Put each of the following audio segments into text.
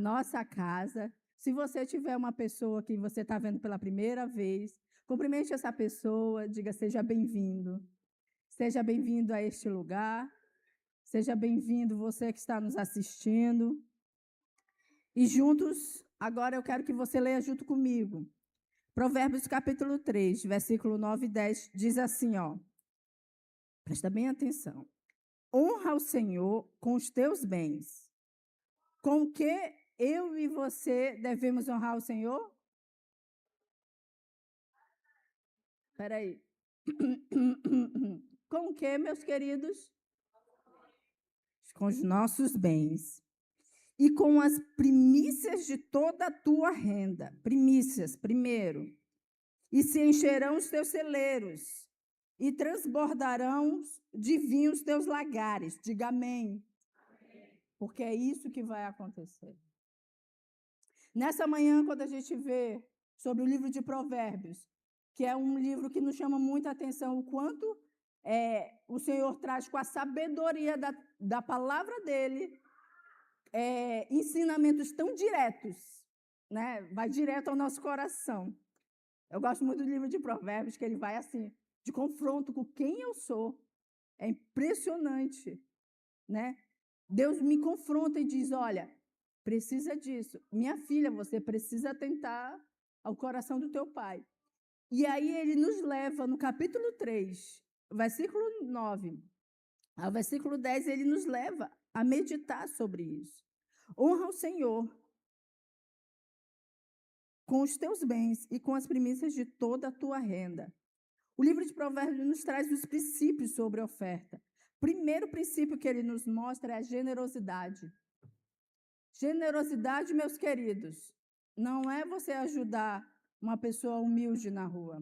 nossa casa. Se você tiver uma pessoa que você está vendo pela primeira vez, cumprimente essa pessoa, diga seja bem-vindo. Seja bem-vindo a este lugar. Seja bem-vindo você que está nos assistindo. E juntos, agora eu quero que você leia junto comigo. Provérbios capítulo 3, versículo 9 e 10, diz assim, ó. Presta bem atenção. Honra o Senhor com os teus bens. Com o que eu e você devemos honrar o Senhor? Espera aí. Com o que, meus queridos? Com os nossos bens. E com as primícias de toda a tua renda. Primícias, primeiro. E se encherão os teus celeiros. E transbordarão de vinho os teus lagares. Diga amém. Porque é isso que vai acontecer. Nessa manhã, quando a gente vê sobre o livro de Provérbios, que é um livro que nos chama muita atenção, o quanto o Senhor traz com a sabedoria da palavra dele, ensinamentos tão diretos, né? Vai direto ao nosso coração. Eu gosto muito do livro de Provérbios, que ele vai assim, de confronto com quem eu sou. É impressionante, né? Deus me confronta e diz, olha, precisa disso. Minha filha, você precisa atentar ao coração do teu pai. E aí ele nos leva, no capítulo 3, versículo 9, ao versículo 10, ele nos leva a meditar sobre isso. Honra o Senhor com os teus bens e com as primícias de toda a tua renda. O livro de Provérbios nos traz os princípios sobre a oferta. Primeiro princípio que ele nos mostra é a generosidade. Generosidade, meus queridos, não é você ajudar uma pessoa humilde na rua.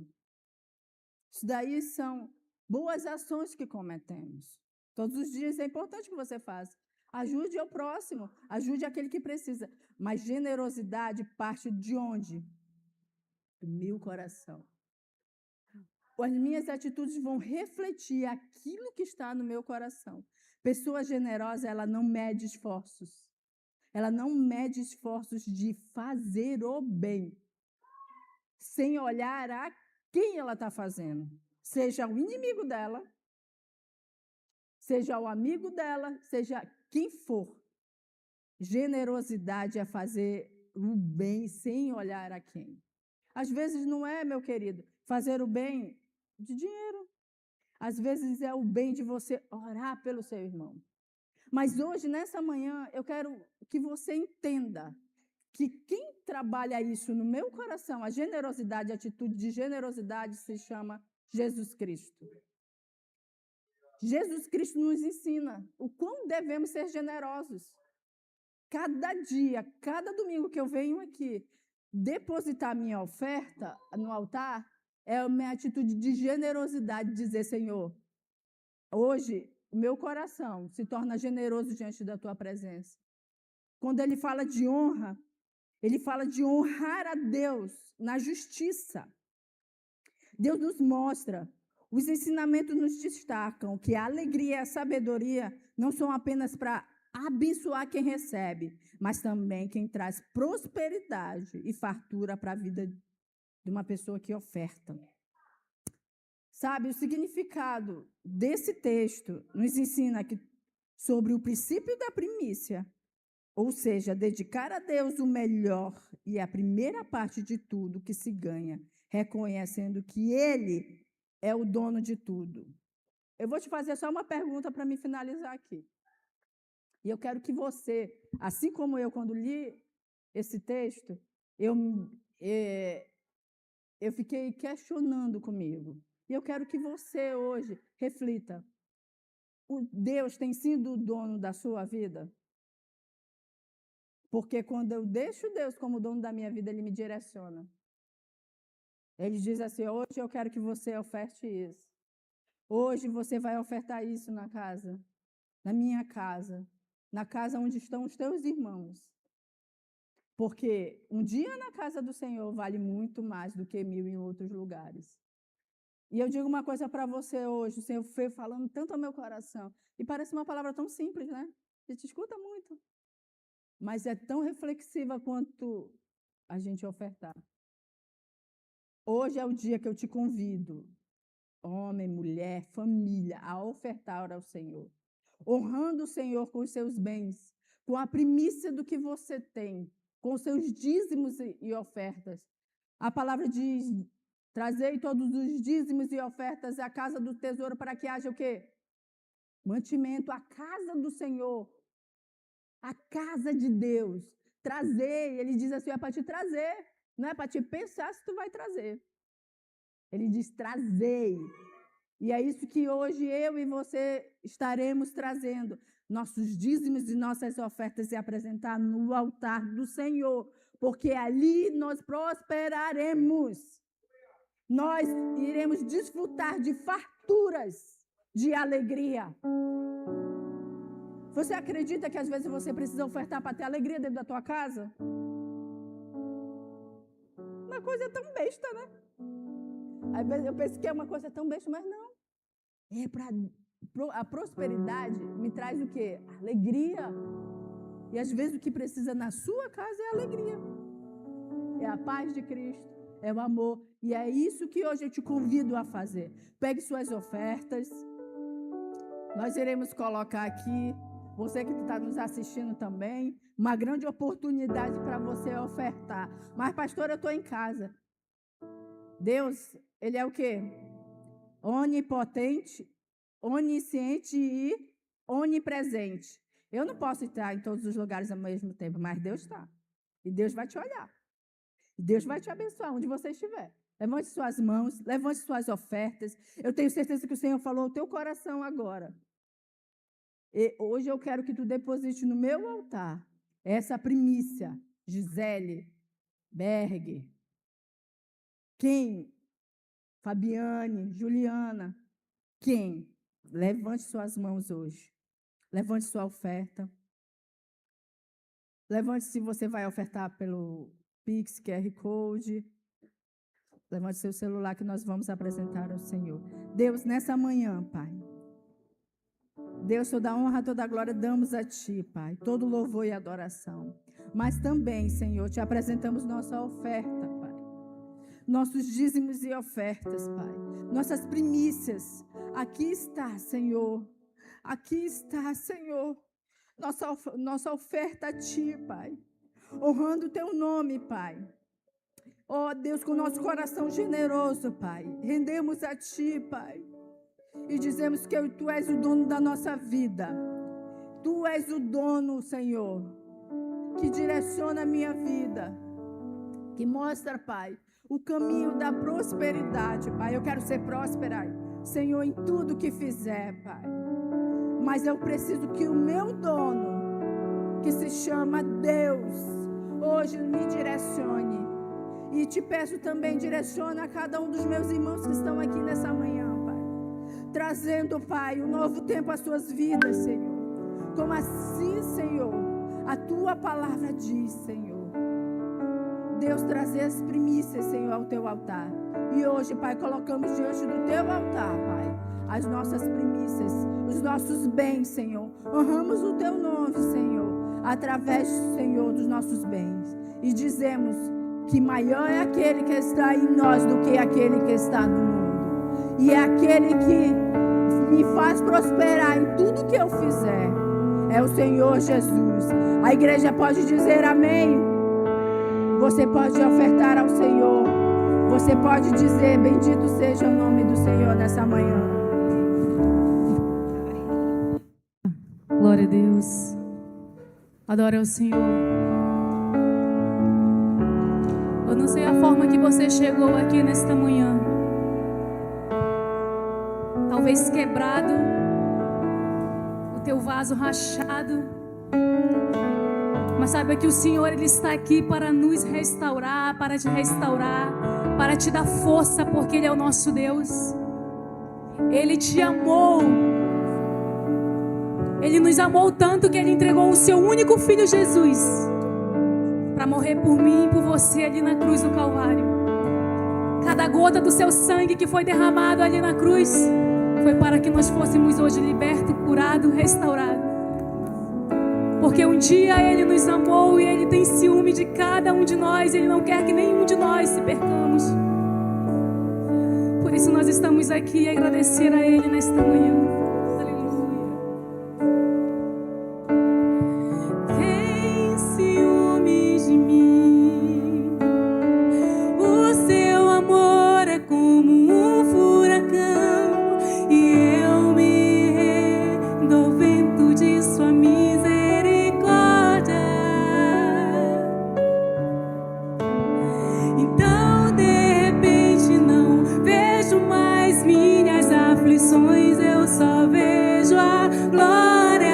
Isso daí são boas ações que cometemos. Todos os dias é importante que você faça. Ajude ao próximo, ajude aquele que precisa. Mas generosidade parte de onde? Do meu coração. As minhas atitudes vão refletir aquilo que está no meu coração. Pessoa generosa, ela não mede esforços. Ela não mede esforços de fazer o bem, sem olhar a quem ela está fazendo. Seja o inimigo dela, seja o amigo dela, seja quem for. Generosidade é fazer o bem sem olhar a quem. Às vezes não é, meu querido, fazer o bem de dinheiro. Às vezes é o bem de você orar pelo seu irmão. Mas hoje, nessa manhã, eu quero que você entenda que quem trabalha isso no meu coração, a generosidade, a atitude de generosidade, se chama Jesus Cristo. Jesus Cristo nos ensina o quão devemos ser generosos. Cada dia, cada domingo que eu venho aqui depositar minha oferta no altar, é a minha atitude de generosidade, dizer, Senhor, hoje o meu coração se torna generoso diante da tua presença. Quando ele fala de honra, ele fala de honrar a Deus na justiça. Deus nos mostra, os ensinamentos nos destacam que a alegria e a sabedoria não são apenas para abençoar quem recebe, mas também quem traz prosperidade e fartura para a vida de uma pessoa que oferta. Sabe, o significado desse texto nos ensina sobre o princípio da primícia, ou seja, dedicar a Deus o melhor e a primeira parte de tudo que se ganha, reconhecendo que Ele é o dono de tudo. Eu vou te fazer só uma pergunta para me finalizar aqui. E eu quero que você, assim como eu, quando li esse texto, eu fiquei questionando comigo. E eu quero que você hoje reflita. Deus tem sido o dono da sua vida? Porque quando eu deixo Deus como dono da minha vida, Ele me direciona. Ele diz assim, hoje eu quero que você oferte isso. Hoje você vai ofertar isso na casa, na minha casa, na casa onde estão os teus irmãos. Porque um dia na casa do Senhor vale muito mais do que 1000 em outros lugares. E eu digo uma coisa para você hoje, o Senhor foi falando tanto ao meu coração, e parece uma palavra tão simples, né? A gente escuta muito. mas é tão reflexiva quanto a gente ofertar. Hoje é o dia que eu te convido, homem, mulher, família, a ofertar ao Senhor, honrando o Senhor com os seus bens, com a primícia do que você tem, com os seus dízimos e ofertas. A palavra diz: trazei todos os dízimos e ofertas à casa do tesouro para que haja o quê? Mantimento, a casa do Senhor, a casa de Deus. Trazer, ele diz assim, é para te trazer, não é para te pensar se tu vai trazer. Ele diz, trazei. E é isso que hoje eu e você estaremos trazendo. Nossos dízimos e nossas ofertas e apresentar no altar do Senhor, porque ali nós prosperaremos. Nós iremos desfrutar de farturas de alegria. Você acredita que às vezes você precisa ofertar para ter alegria dentro da tua casa? Uma coisa tão besta, né? Às vezes eu penso que é uma coisa tão besta, mas não. É a prosperidade me traz o quê? Alegria. E às vezes o que precisa na sua casa é alegria. É a paz de Cristo, é o amor. E é isso que hoje eu te convido a fazer. Pegue suas ofertas. Nós iremos colocar aqui, você que está nos assistindo também, uma grande oportunidade para você ofertar. Mas, pastor, eu estou em casa. Deus, Ele é o quê? Onipotente, onisciente e onipresente. Eu não posso estar em todos os lugares ao mesmo tempo, mas Deus está. E Deus vai te olhar. E Deus vai te abençoar onde você estiver. Levante suas mãos, levante suas ofertas. Eu tenho certeza que o Senhor falou ao teu coração agora. E hoje eu quero que tu deposite no meu altar essa primícia. Gisele, Berg, quem? Fabiane, Juliana, quem? Levante suas mãos hoje. Levante sua oferta. Levante se você vai ofertar pelo Pix, QR Code. Levante seu celular que nós vamos apresentar ao Senhor. Deus, nessa manhã, Pai. Deus, toda a honra, toda a glória damos a Ti, Pai. Todo louvor e adoração. Mas também, Senhor, Te apresentamos nossa oferta, Pai. Nossos dízimos e ofertas, Pai. Nossas primícias. Aqui está, Senhor. Aqui está, Senhor. Nossa oferta a Ti, Pai. Honrando o Teu nome, Pai. Ó Deus, com o nosso coração generoso, Pai. Rendemos a Ti, Pai. E dizemos que Tu és o dono da nossa vida. Tu és o dono, Senhor, que direciona a minha vida. Que mostra, Pai, o caminho da prosperidade, Pai. Eu quero ser próspera, Senhor, em tudo que fizer, Pai. Mas eu preciso que o meu dono, que se chama Deus, hoje me direcione. E te peço também, direciona a cada um dos meus irmãos que estão aqui nessa manhã, Pai. Trazendo, Pai, um novo tempo às suas vidas, Senhor. Como assim, Senhor, a Tua palavra diz, Senhor. Deus, trazer as primícias, Senhor, ao Teu altar. E hoje, Pai, colocamos diante do Teu altar, Pai, as nossas primícias, os nossos bens, Senhor. Honramos o Teu nome, Senhor, através, Senhor, dos nossos bens. E dizemos que maior é aquele que está em nós do que aquele que está no mundo. E é aquele que me faz prosperar em tudo que eu fizer. É o Senhor Jesus. A igreja pode dizer amém. Você pode ofertar ao Senhor. Você pode dizer, bendito seja o nome do Senhor nessa manhã. Glória a Deus. Adora ao Senhor. Eu não sei a forma que você chegou aqui nesta manhã. Talvez quebrado, o teu vaso rachado. Mas saiba que o Senhor, Ele está aqui para nos restaurar, para te restaurar, para te dar força, porque Ele é o nosso Deus. Ele te amou. Ele nos amou tanto que Ele entregou o seu único Filho Jesus para morrer por mim e por você ali na cruz do Calvário. Cada gota do seu sangue que foi derramado ali na cruz foi para que nós fôssemos hoje libertos, curados, restaurados. Porque um dia Ele nos amou e Ele tem ciúme de cada um de nós. Ele não quer que nenhum de nós se percamos. Por isso nós estamos aqui a agradecer a Ele nesta manhã. Aleluia. Tem ciúmes de mim. O seu amor é como um furacão e eu me rendo ao vento de sua misericórdia. Então de repente não vejo mais minhas aflições, eu só vejo a glória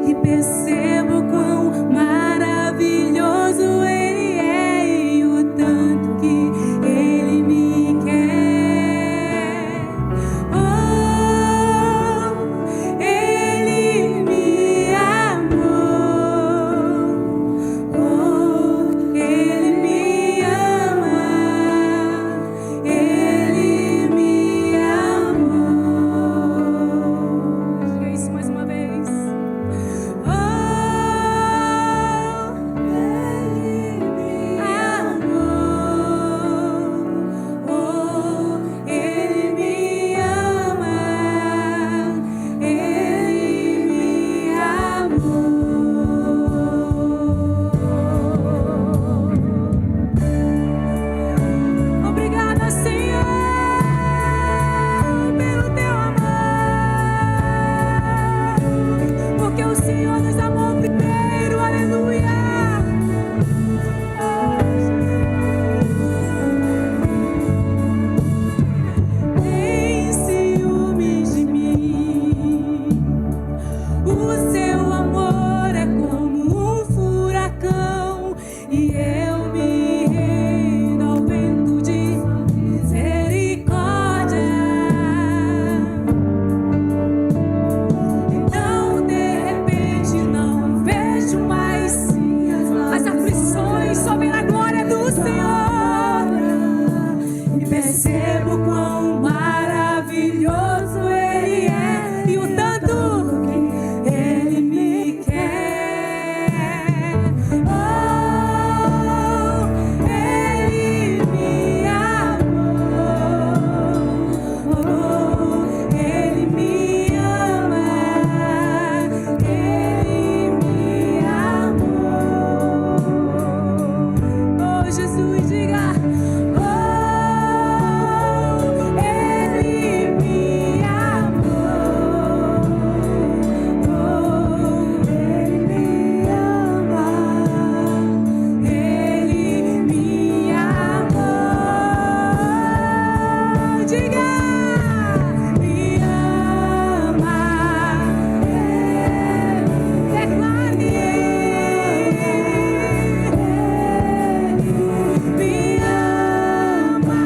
e percebo quão maravilhoso Ele é e o tanto que Ele me quer. Oh, Ele me amou. Oh, Ele me ama. Ele me amou. Diga isso mais uma vez. Oh, Ele me amou. Oh, Ele me ama. Ele me amou. Obrigada, Senhor, pelo teu amor, porque o Senhor nos amou primeiro. Aleluia. Tem ciúmes de mim. O seu amor é como um furacão e eu me rendo ao vento de misericórdia. Então de repente não vejo mais as aflições, só vejo a glória do Senhor e percebo quão maravilhoso Ele é e o tanto que Ele me quer. Oh, Ele me amou. Oh, Ele me ama. Ele me amou. Oh, Jesus, diga. Oh, Ele me amou. Oh, Ele me ama. Ele me amou. Diga. Me ama. Declare. Me ama.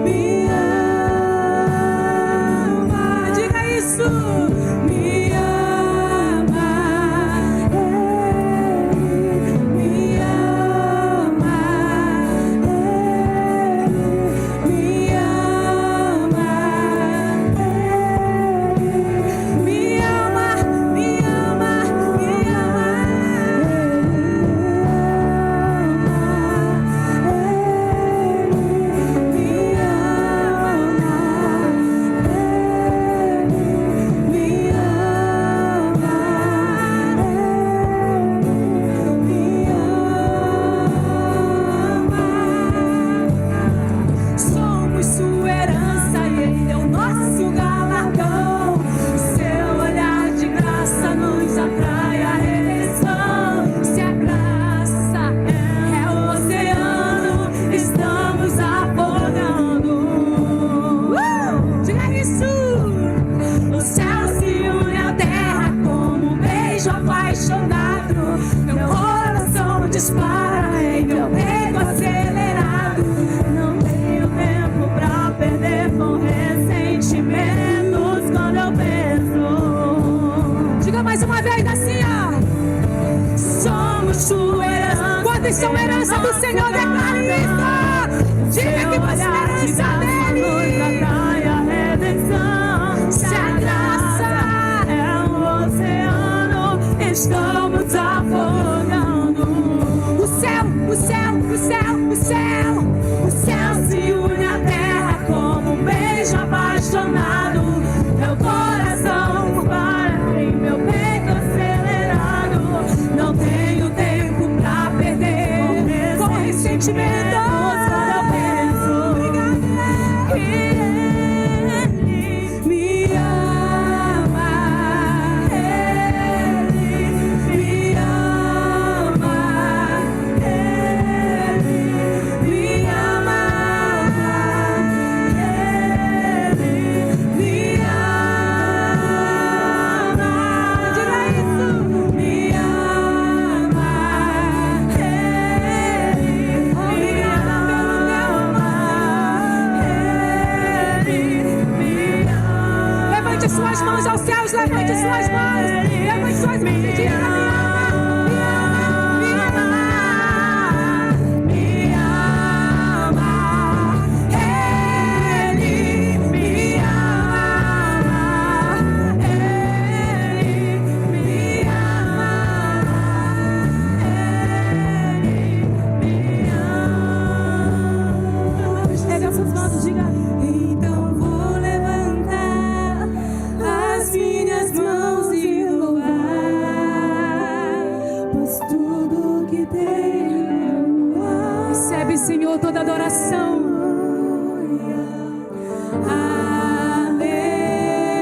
Me ama. Diga isso. Me ama. Me ama. Me ama. Me ama. Me ama. Somos sua herança e Ele é o nosso galardão. Seu olhar de graça nos atrai a redenção. Se a graça é o oceano, estamos afogando. Diga isso! O céu se une à terra como um beijo apaixonado. Meu coração dispara em meu peito acelerado. Não tenho tempo pra perder com ressentimentos quando eu penso. Diga mais uma vez assim, ó. Somos sua herança. Quantos são herança do Senhor? Declare isso. Diga que você é herança dele. Se a graça é o estamos afogando. O céu, o céu, o céu, o céu, o céu se une à terra como um beijo apaixonado. Meu coração para em meu peito acelerado. Não tenho tempo pra perder com ressentimento. Suas mãos aos céus, levante suas mãos, levante suas mãos e diga: Senhor, toda adoração.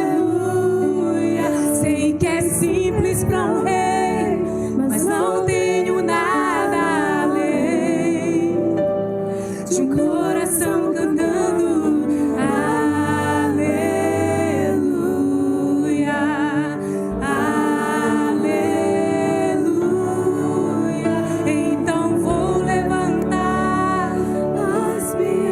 Aleluia. Sei que é simples para um rei, mas não tenho nada além de um coração cantando. Aleluia. Aleluia. Então vou levantar as minhas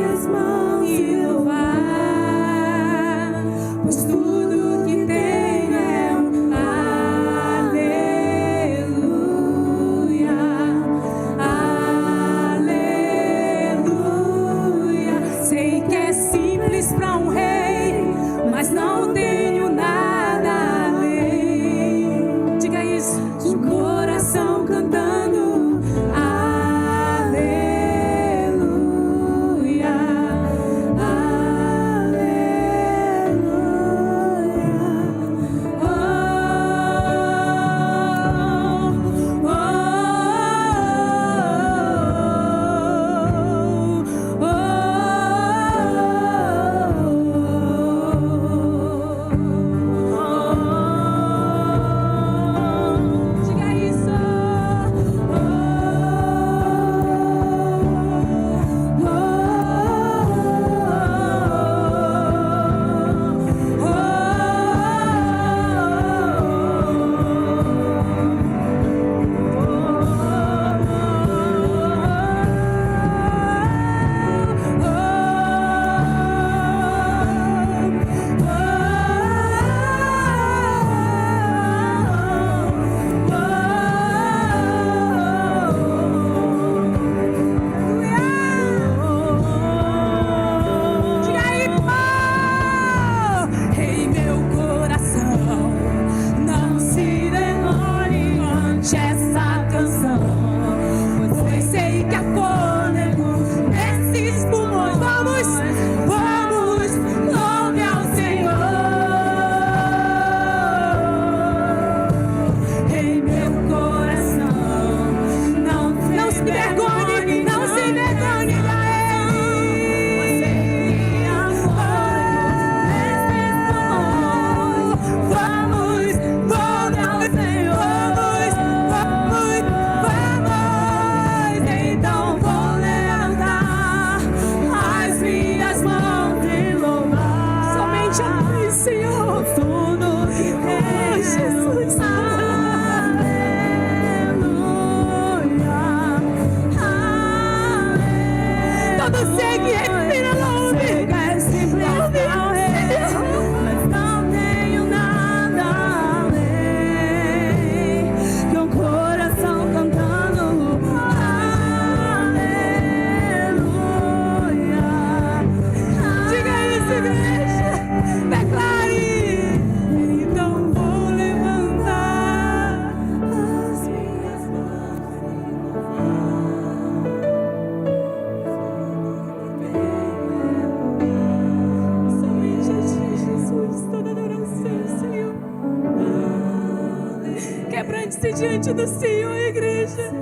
diante do Senhor, igreja.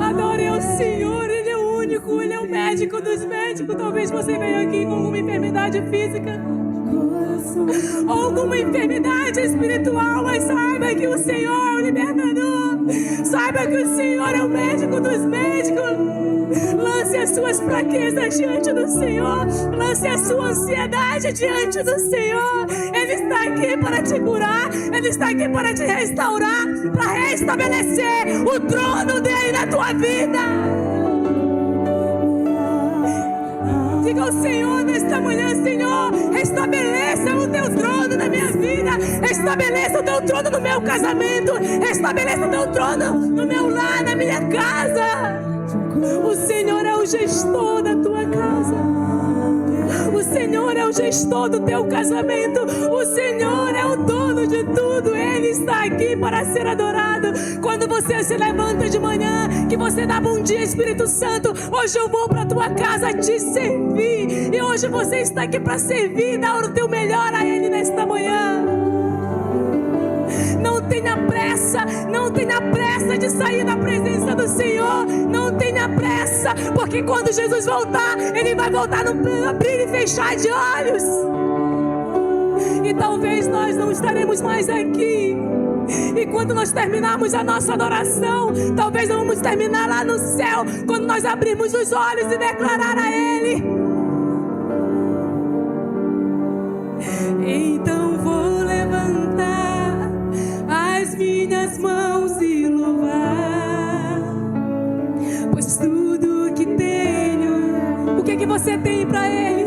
Adore ao Senhor, Ele é o único, Ele é o médico dos médicos. Talvez você venha aqui com alguma enfermidade física ou alguma enfermidade espiritual, mas saiba que o Senhor é o libertador. Saiba que o Senhor é o médico dos médicos. Lance as suas fraquezas diante do Senhor. Lance a sua ansiedade diante do Senhor. Ele está aqui para te curar. Ele está aqui para te restaurar, para restabelecer o trono dele na tua vida. Diga ao Senhor nesta manhã: Senhor, restabeleça o teu trono na minha vida. Restabeleça o teu trono no meu casamento. Restabeleça o teu trono no meu lar, na minha casa. O Senhor é o gestor da tua casa. O Senhor é o gestor do teu casamento. O Senhor é o dono de tudo. Ele está aqui para ser adorado. Quando você se levanta de manhã, que você dá bom dia, Espírito Santo. Hoje eu vou para a tua casa te servir. E hoje você está aqui para servir. Dá o teu melhor a Ele nesta manhã. Não tenha pressa de sair da presença do Senhor. Não tenha pressa, porque quando Jesus voltar, Ele vai voltar no abrir e fechar de olhos. E talvez nós não estaremos mais aqui. E quando nós terminarmos a nossa adoração, talvez nós vamos terminar lá no céu, quando nós abrirmos os olhos e declarar a Ele: então vou levantar as minhas mãos e louvar, pois tudo que tenho. O que você tem para Ele?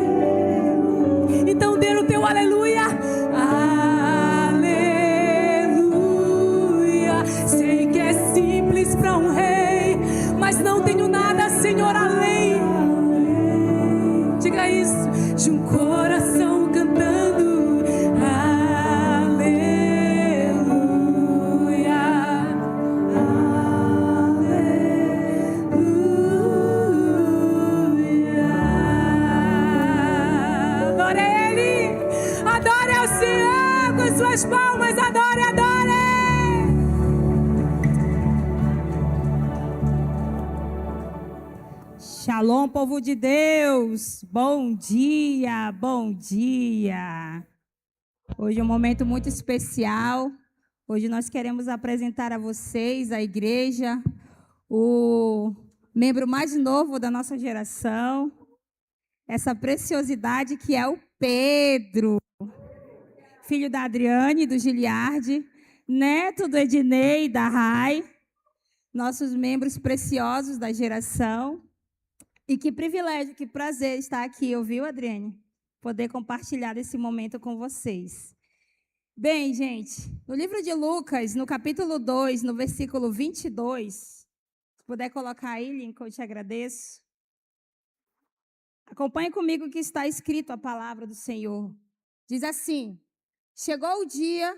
Então dê o teu aleluia. Aleluia. Sei que é simples para um rei, mas não tenho nada, Senhor, além. Diga isso. De um coração cantando suas palmas, adore, adore. Shalom, povo de Deus. Bom dia, bom dia. Hoje é um momento muito especial. Hoje nós queremos apresentar a vocês, a igreja, o membro mais novo da nossa geração, essa preciosidade que é o Pedro, filho da Adriane e do Giliardi, neto do Ednei e da Rai, nossos membros preciosos da geração. E que privilégio, que prazer estar aqui, ouviu, Adriane? Poder compartilhar esse momento com vocês. Bem, gente, no livro de Lucas, no capítulo 2, no versículo 22, se puder colocar aí, Lincoln, eu te agradeço. Acompanhe comigo o que está escrito a palavra do Senhor. Diz assim: chegou o dia,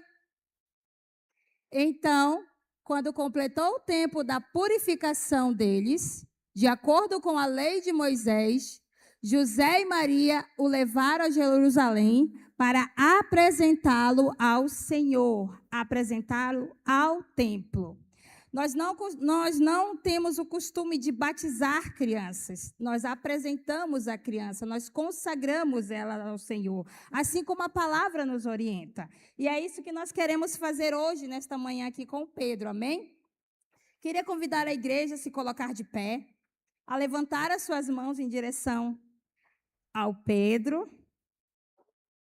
então, quando completou o tempo da purificação deles, de acordo com a lei de Moisés, José e Maria o levaram a Jerusalém para apresentá-lo ao Senhor, apresentá-lo ao templo. Nós não temos o costume de batizar crianças. Nós apresentamos a criança, nós consagramos ela ao Senhor, assim como a palavra nos orienta. E é isso que nós queremos fazer hoje, nesta manhã aqui com o Pedro, amém? Queria convidar a igreja a se colocar de pé, a levantar as suas mãos em direção ao Pedro.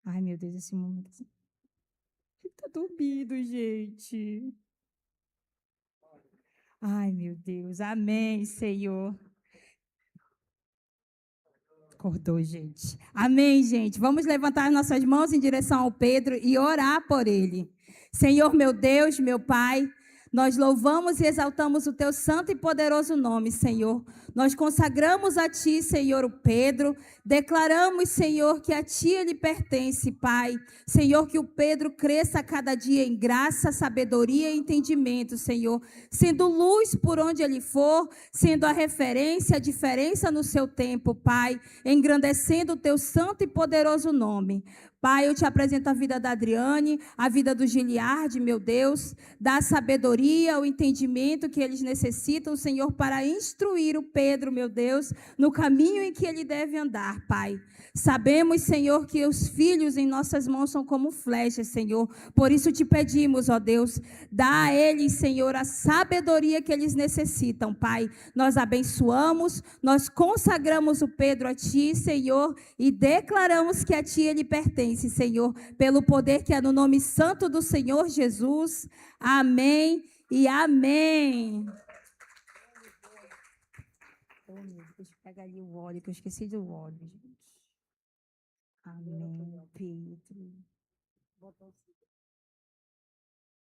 Ai, meu Deus, esse momento assim. Está dormindo, gente. Ai, meu Deus, amém, Senhor. Acordou, gente. Amém, gente. Vamos levantar nossas mãos em direção ao Pedro e orar por ele. Senhor, meu Deus, meu Pai, nós louvamos e exaltamos o teu santo e poderoso nome, Senhor. Nós consagramos a ti, Senhor, o Pedro. Declaramos, Senhor, que a ti ele pertence, Pai. Senhor, que o Pedro cresça a cada dia em graça, sabedoria e entendimento, Senhor. Sendo luz por onde ele for, sendo a referência, a diferença no seu tempo, Pai. Engrandecendo o teu santo e poderoso nome. Pai, eu te apresento a vida da Adriane, a vida do Giliardi, meu Deus, dá a sabedoria, o entendimento que eles necessitam, Senhor, para instruir o Pedro, meu Deus, no caminho em que ele deve andar, Pai. Sabemos, Senhor, que os filhos em nossas mãos são como flechas, Senhor. Por isso te pedimos, ó Deus, dá a eles, Senhor, a sabedoria que eles necessitam, Pai. Nós abençoamos, nós consagramos o Pedro a Ti, Senhor, e declaramos que a Ti ele pertence, Senhor, pelo poder que é no nome santo do Senhor Jesus. Amém e amém. Oh, meu Deus, deixa eu pegar ali o óleo, que eu esqueci do óleo, gente. Amém, Pedro.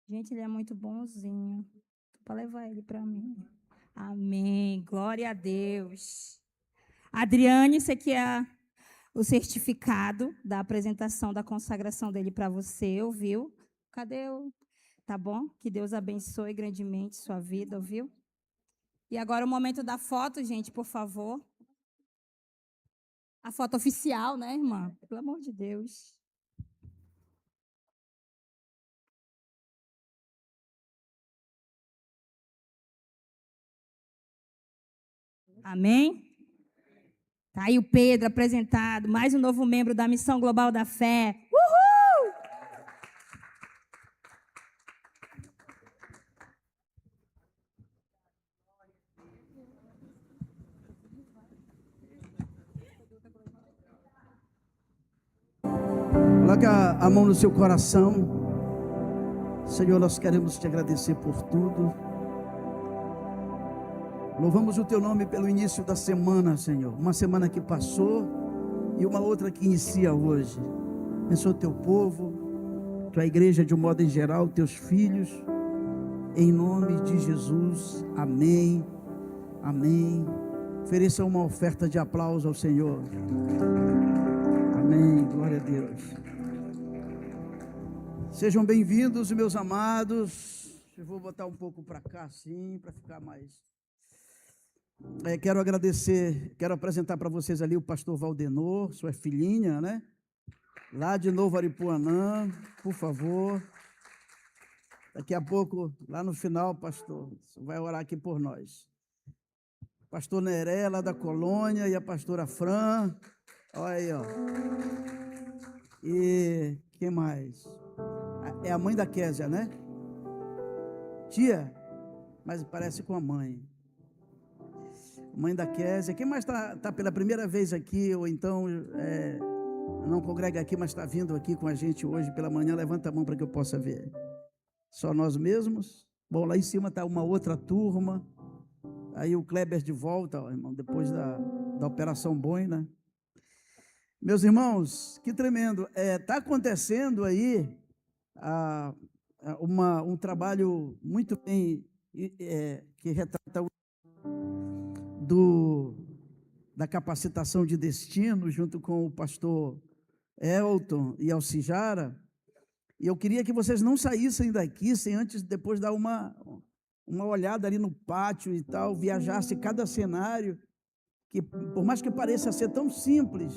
Gente, ele é muito bonzinho. Para levar ele para mim. Amém. Glória a Deus. Adriane, esse aqui é o certificado da apresentação da consagração dele para você, ouviu? Cadê o... Tá bom? Que Deus abençoe grandemente sua vida, ouviu? E agora o momento da foto, gente, por favor. A foto oficial, né, irmã? Pelo amor de Deus. Amém? Tá aí o Pedro apresentado, mais um novo membro da Missão Global da Fé. Uhul! Coloque a mão no seu coração. Senhor, nós queremos te agradecer por tudo. Louvamos o teu nome pelo início da semana, Senhor. Uma semana que passou e uma outra que inicia hoje. Abençoa o teu povo, tua igreja de um modo em geral, teus filhos. Em nome de Jesus. Amém. Amém. Ofereça uma oferta de aplauso ao Senhor. Amém. Glória a Deus. Sejam bem-vindos, meus amados. Eu vou botar um pouco para cá, assim, para ficar mais... Quero agradecer, quero apresentar para vocês ali o pastor Valdenor, sua filhinha, né? Lá de Novo Aripuanã, por favor. Daqui a pouco, lá no final, pastor, vai orar aqui por nós. Pastor Neré, lá da Colônia, e a pastora Fran. Olha aí, ó. E quem mais? É a mãe da Késia, né? Tia, mas parece com a mãe. Mãe da Késia. Quem mais está pela primeira vez aqui, ou então não congrega aqui, mas está vindo aqui com a gente hoje pela manhã? Levanta a mão para que eu possa ver. Só nós mesmos? Bom, lá em cima está uma outra turma. Aí o Kleber de volta, ó, irmão, depois da Operação Boina. Meus irmãos, que tremendo. Está acontecendo aí um trabalho muito bem que retrata da capacitação de destino, junto com o pastor Elton e Alcijara. E eu queria que vocês não saíssem daqui sem antes, depois, dar uma olhada ali no pátio e tal, viajasse cada cenário, que por mais que pareça ser tão simples,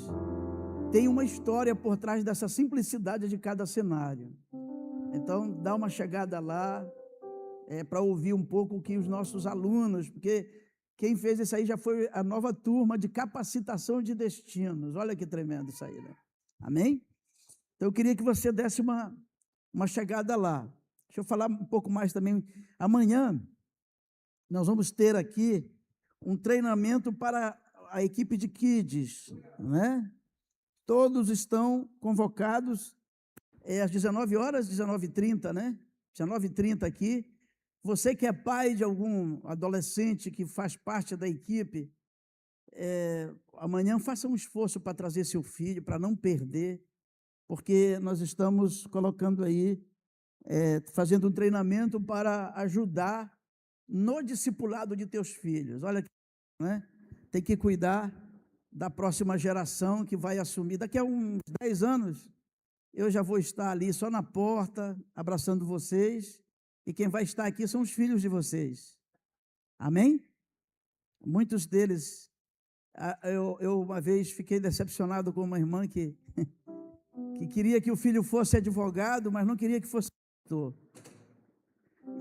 tem uma história por trás dessa simplicidade de cada cenário. Então, dá uma chegada lá, para ouvir um pouco o que os nossos alunos, porque quem fez isso aí já foi a nova turma de capacitação de destinos. Olha que tremendo isso aí, né? Amém? Então, eu queria que você desse uma chegada lá. Deixa eu falar um pouco mais também. Amanhã, nós vamos ter aqui um treinamento para a equipe de Kids, né? Todos estão convocados às 19 horas, 19h30, né? 19h30 aqui. Você que é pai de algum adolescente que faz parte da equipe, amanhã faça um esforço para trazer seu filho, para não perder, porque nós estamos colocando aí, fazendo um treinamento para ajudar no discipulado de teus filhos. Olha, né? Tem que cuidar da próxima geração que vai assumir. Daqui a uns 10 anos, eu já vou estar ali só na porta, abraçando vocês, e quem vai estar aqui são os filhos de vocês. Amém? Muitos deles, eu uma vez fiquei decepcionado com uma irmã que que queria que o filho fosse advogado, mas não queria que fosse pastor.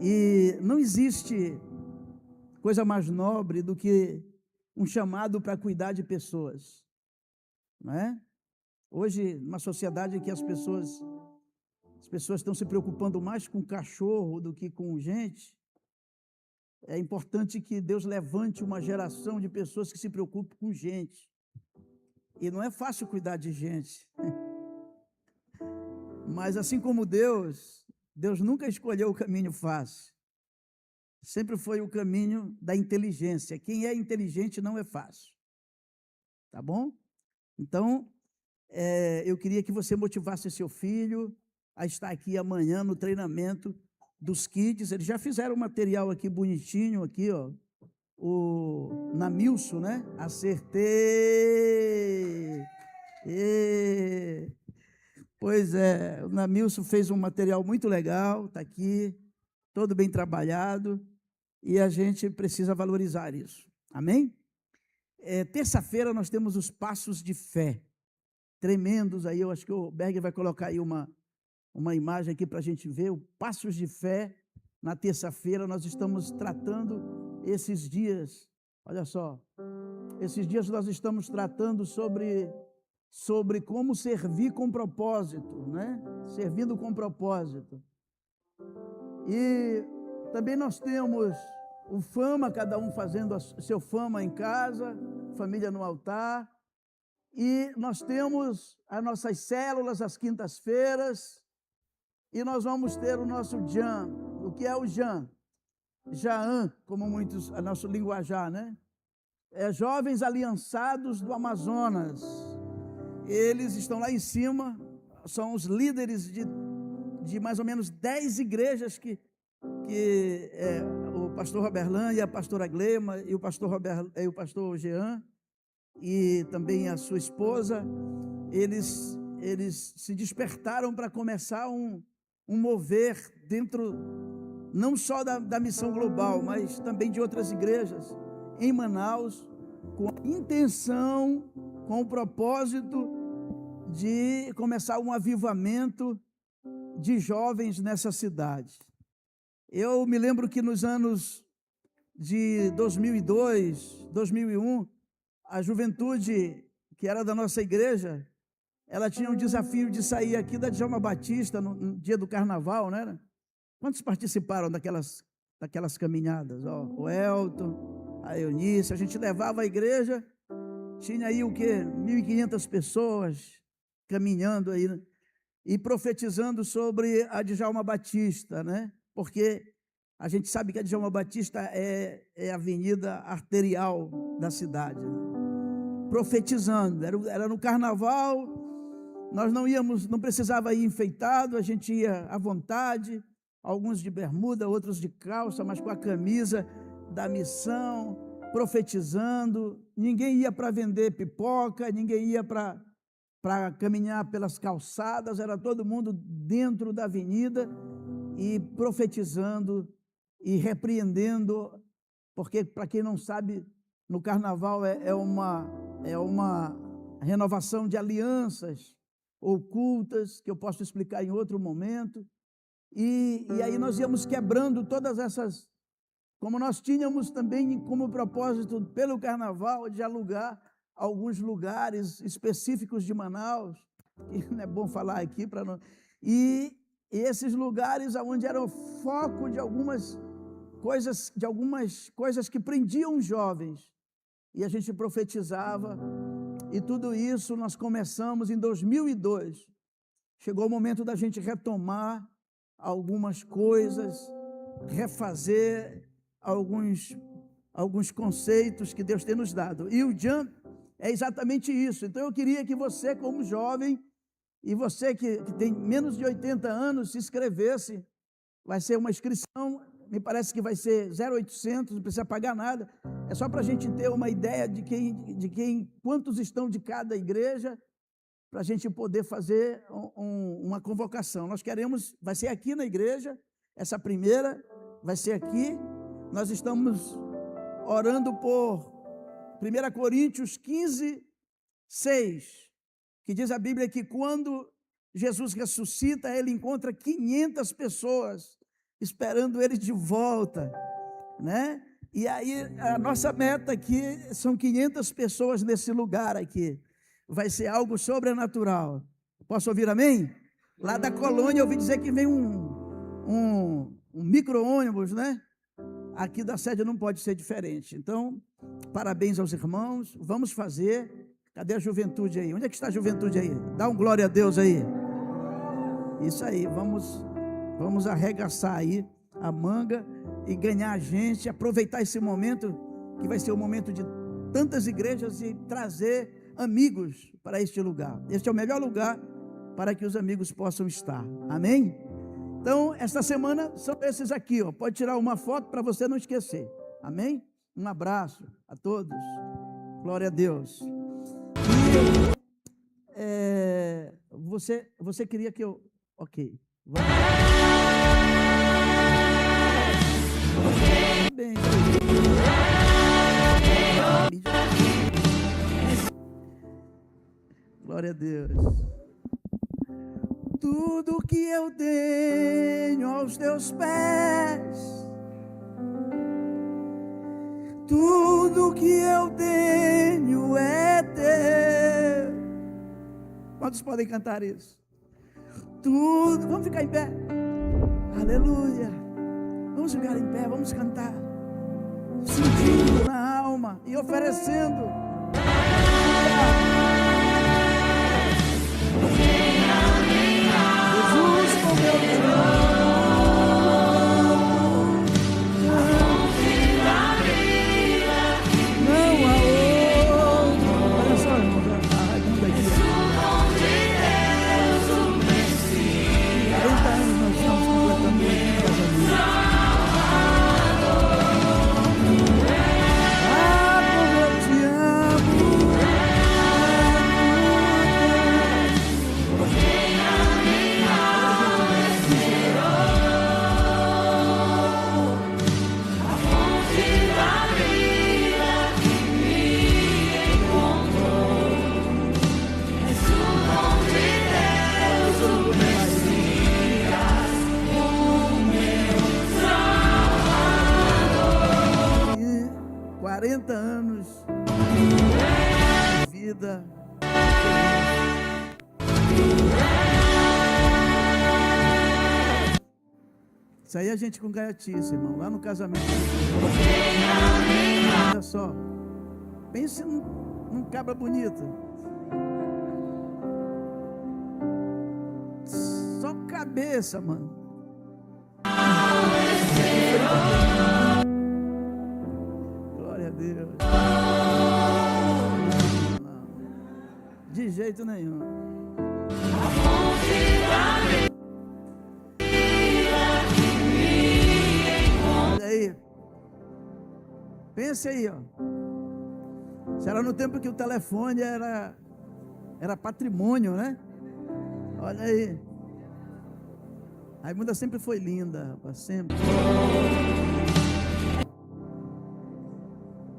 E não existe coisa mais nobre do que um chamado para cuidar de pessoas, não é? Hoje, numa sociedade em que as pessoas estão se preocupando mais com cachorro do que com gente, é importante que Deus levante uma geração de pessoas que se preocupem com gente. E não é fácil cuidar de gente. Mas assim como Deus nunca escolheu o caminho fácil. Sempre foi o caminho da inteligência. Quem é inteligente não é fácil. Tá bom? Então, eu queria que você motivasse seu filho a estar aqui amanhã no treinamento dos kids. Eles já fizeram um material aqui bonitinho, aqui, ó. O Namilson, né? Acertei! Pois é, o Namilson fez um material muito legal, está aqui, todo bem trabalhado, e a gente precisa valorizar isso. Amém? Terça-feira nós temos os passos de fé, tremendos aí. Eu acho que o Berger vai colocar aí uma imagem aqui para a gente ver, o passos de fé. Na terça-feira nós estamos tratando esses dias, olha só, esses dias nós estamos tratando sobre como servir com propósito, né? Servindo com propósito. E também nós temos o Fama, cada um fazendo seu Fama em casa, família no altar. E nós temos as nossas células às quintas-feiras. E nós vamos ter o nosso Jan. O que é o Jan? Jaan, como muitos, a nosso linguajar, né? Jovens Aliançados do Amazonas. Eles estão lá em cima, são os líderes de mais ou menos 10 igrejas que o pastor Roberlan e a pastora Glema e o pastor Jean e também a sua esposa, eles se despertaram para começar um mover dentro não só da missão global, mas também de outras igrejas em Manaus, com a intenção, com o propósito de começar um avivamento de jovens nessa cidade. Eu me lembro que nos anos de 2002, 2001, a juventude que era da nossa igreja, ela tinha um desafio de sair aqui da Djalma Batista no dia do carnaval, né? Quantos participaram daquelas caminhadas? O Elton, a Eunice, a gente levava a igreja, tinha aí o quê? 1.500 pessoas caminhando aí, né? E profetizando sobre a Djalma Batista, né? Porque a gente sabe que a Djalma Batista é a avenida arterial da cidade, né? Profetizando, era no carnaval, nós não precisava ir enfeitado, a gente ia à vontade, alguns de bermuda, outros de calça, mas com a camisa da missão, profetizando. Ninguém ia para vender pipoca, ninguém ia para caminhar pelas calçadas, era todo mundo dentro da avenida e profetizando e repreendendo, porque, para quem não sabe, no carnaval é uma renovação de alianças ocultas, que eu posso explicar em outro momento, e aí nós íamos quebrando todas essas, como nós tínhamos também como propósito, pelo carnaval, de alugar alguns lugares específicos de Manaus, que não é bom falar aqui, e esses lugares onde era o foco de algumas coisas que prendiam os jovens, e a gente profetizava, e tudo isso nós começamos em 2002. Chegou o momento da gente retomar algumas coisas, refazer alguns conceitos que Deus tem nos dado. E o Jan é exatamente isso. Então eu queria que você, como jovem, e você que tem menos de 80 anos, se inscrevesse. Vai ser uma inscrição, me parece que vai ser 0,800, não precisa pagar nada. É só para a gente ter uma ideia de quantos estão de cada igreja, para a gente poder fazer uma convocação. Nós queremos, vai ser aqui na igreja, essa primeira vai ser aqui. Nós estamos orando por 1 Coríntios 15, 6, que diz a Bíblia que quando Jesus ressuscita, ele encontra 500 pessoas esperando ele de volta, né? E aí a nossa meta aqui são 500 pessoas nesse lugar aqui. Vai ser algo sobrenatural. Posso ouvir amém? Lá da colônia eu ouvi dizer que vem um micro-ônibus, né? Aqui da sede não pode ser diferente. Então, parabéns aos irmãos, vamos fazer. Cadê a juventude aí? Onde é que está a juventude aí? Dá um glória a Deus aí. Isso aí, vamos arregaçar aí a manga e ganhar a gente, aproveitar esse momento, que vai ser o momento de tantas igrejas, e trazer amigos para este lugar. Este é o melhor lugar para que os amigos possam estar. Amém? Então, esta semana são esses aqui, ó. Pode tirar uma foto para você não esquecer. Amém? Um abraço a todos. Glória a Deus. E, você queria que eu... Ok. Vamos. Bem. Glória a Deus. Tudo que eu tenho aos teus pés, tudo que eu tenho é teu. Quantos podem cantar isso? Tudo, vamos ficar em pé. Aleluia. Vamos ficar em pé, vamos cantar, sentindo na alma e oferecendo. Jesus, como eu te não há outro. Olha só, irmão, a Raimundo aqui. 40 anos nós estamos completando o casamento. E 40 anos de vida. Isso aí a gente com gaiatice, irmão, lá no casamento. Olha só, pense num cabra bonito. Só cabeça, mano. Glória a Deus. Não. De jeito nenhum. Olha aí. Pense aí, ó. Será no tempo que o telefone era patrimônio, né? Olha aí. A Raimunda sempre foi linda, rapaz, sempre.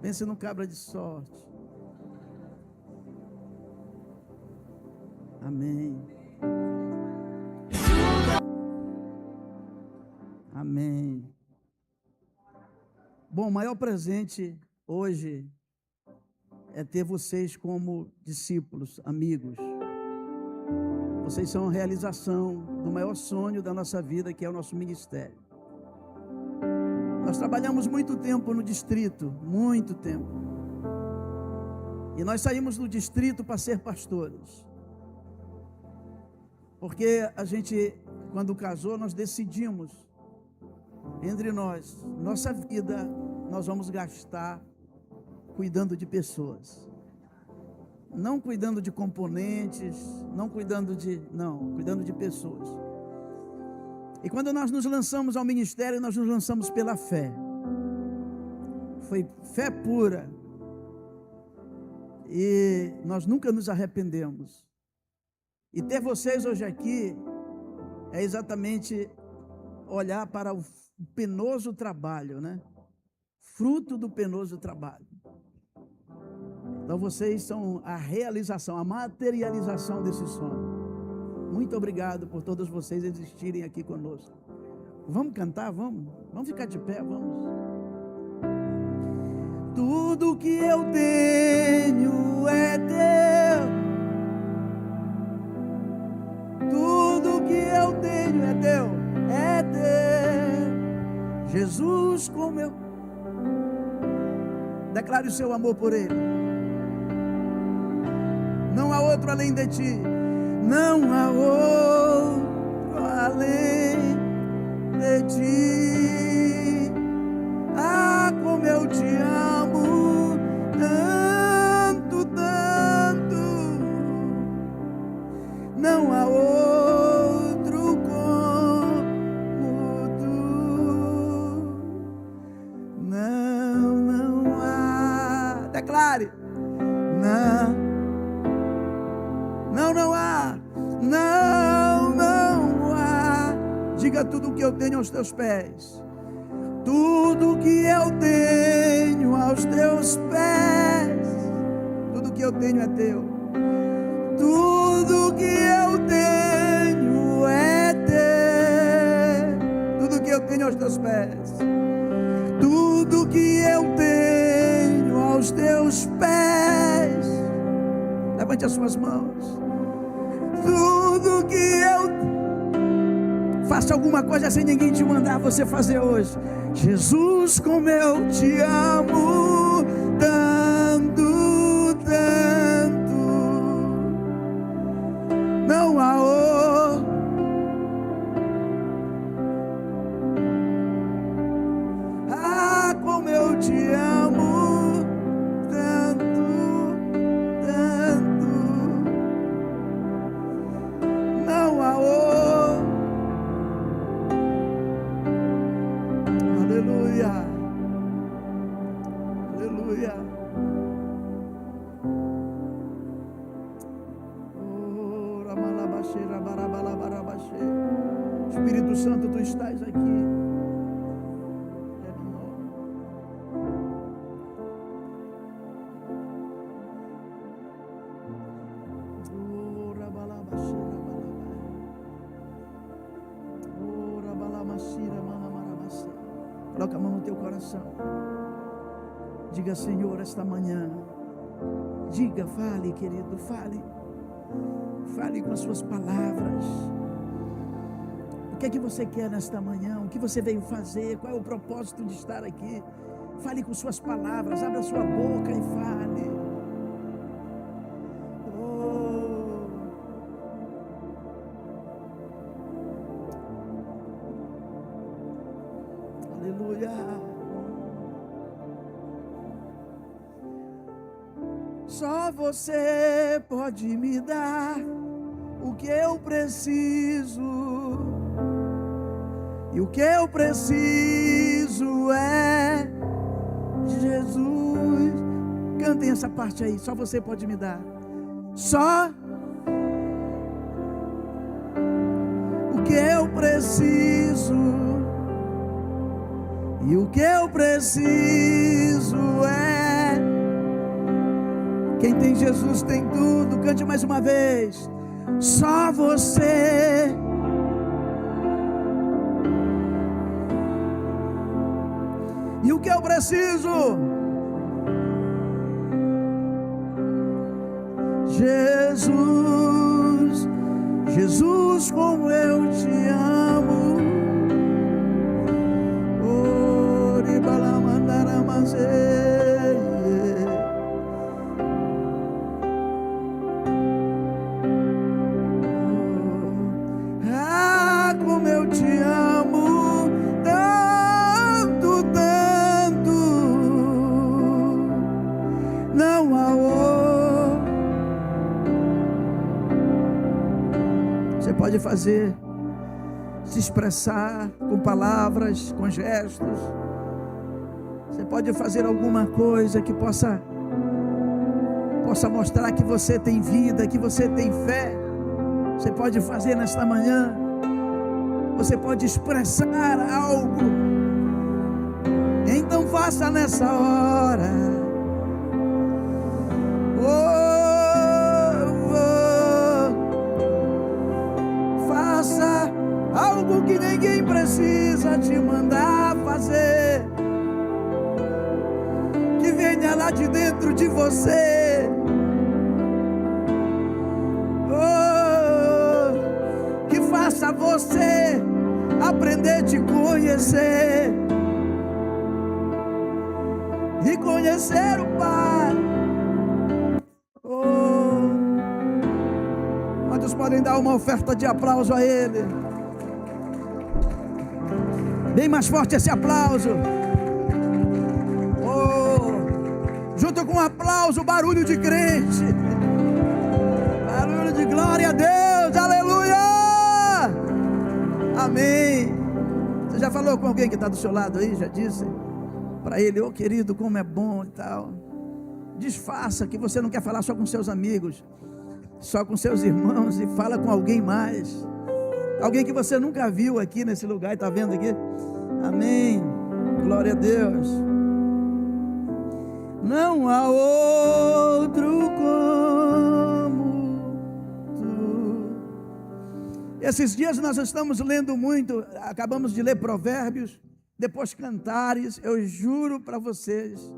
Pense num cabra de sorte. Amém. Amém. Bom, o maior presente hoje é ter vocês como discípulos, amigos. Vocês são a realização do maior sonho da nossa vida, que é o nosso ministério. Nós trabalhamos muito tempo no distrito, muito tempo. E nós saímos do distrito para ser pastores. Porque a gente, quando casou, nós decidimos, entre nós, nossa vida, nós vamos gastar cuidando de pessoas. Não cuidando de componentes, cuidando de pessoas. E quando nós nos lançamos ao ministério, nós nos lançamos pela fé. Foi fé pura. E nós nunca nos arrependemos. E ter vocês hoje aqui é exatamente olhar para o penoso trabalho, né? Fruto do penoso trabalho. Então vocês são a realização, a materialização desse sonho. Muito muito obrigado por todos vocês existirem aqui conosco. Vamos cantar, vamos ficar de pé, vamos. Tudo que eu tenho é teu. Tudo que eu tenho é teu, é teu. Jesus, como eu... Declare o seu amor por Ele. Não há outro além de ti. Não há outro além de ti. Ah, como eu te amo, tanto, tanto. Não há outro como tu. Não há. Declare. Não há. Não há. Diga tudo o que eu tenho aos teus pés. Tudo que eu tenho aos teus pés. Tudo que eu tenho é teu. Tudo que eu tenho é teu. Tudo que eu tenho aos teus pés. Tudo que eu tenho aos teus pés. Levante as suas mãos. Tudo que eu... Faça alguma coisa sem ninguém te mandar você fazer hoje. Jesus, como eu te amo, tanto, tanto. Não há outro. Ah, como eu te amo, tanto, tanto. Não há outro. Aleluia, aleluia. Oh, ramalabaxeira, barabalabarabaxê. Espírito Santo, tu estás aqui. Oh, rabalabaxeira, oh, rabalamaxira, manamarabaxê. Coloca a mão no teu coração. Diga, Senhor, esta manhã. Diga, fale, querido, fale. Fale com as suas palavras. O que é que você quer nesta manhã? O que você veio fazer? Qual é o propósito de estar aqui? Fale com suas palavras. Abra a sua boca e fale. Oh. Aleluia. Só você pode me dar o que eu preciso. E o que eu preciso é Jesus. Cantem essa parte aí. Só você pode me dar. Só o que eu preciso. E o que eu preciso é... Quem tem Jesus tem tudo. Cante mais uma vez. Só você. E o que eu preciso? Jesus. Jesus, como eu te amo. Ah, como eu te amo, tanto, tanto. Não há outro. Você pode fazer, se expressar com palavras, com gestos. Você pode fazer alguma coisa que possa mostrar que você tem vida, que você tem fé. Você pode fazer nesta manhã. Você pode expressar algo. Então faça nessa hora. Oh, oh. que ninguém precisa te mandar fazer, que venha lá de dentro de você. Oh, que faça você aprender a te conhecer e conhecer o Pai. Oh, quantos podem dar uma oferta de aplauso a Ele? Bem mais forte esse aplauso. Oh, junto com um aplauso, barulho de crente, barulho de glória a Deus, aleluia, amém. Você já falou com alguém que está do seu lado aí? Já disse para ele: ô querido, como é bom e tal. Disfarça que você não quer falar só com seus amigos, só com seus irmãos, e fala com alguém mais, alguém que você nunca viu aqui nesse lugar e está vendo aqui. Amém, glória a Deus. Não há outro como tu. Esses dias nós estamos lendo muito, acabamos de ler Provérbios, depois Cantares. Eu juro para vocês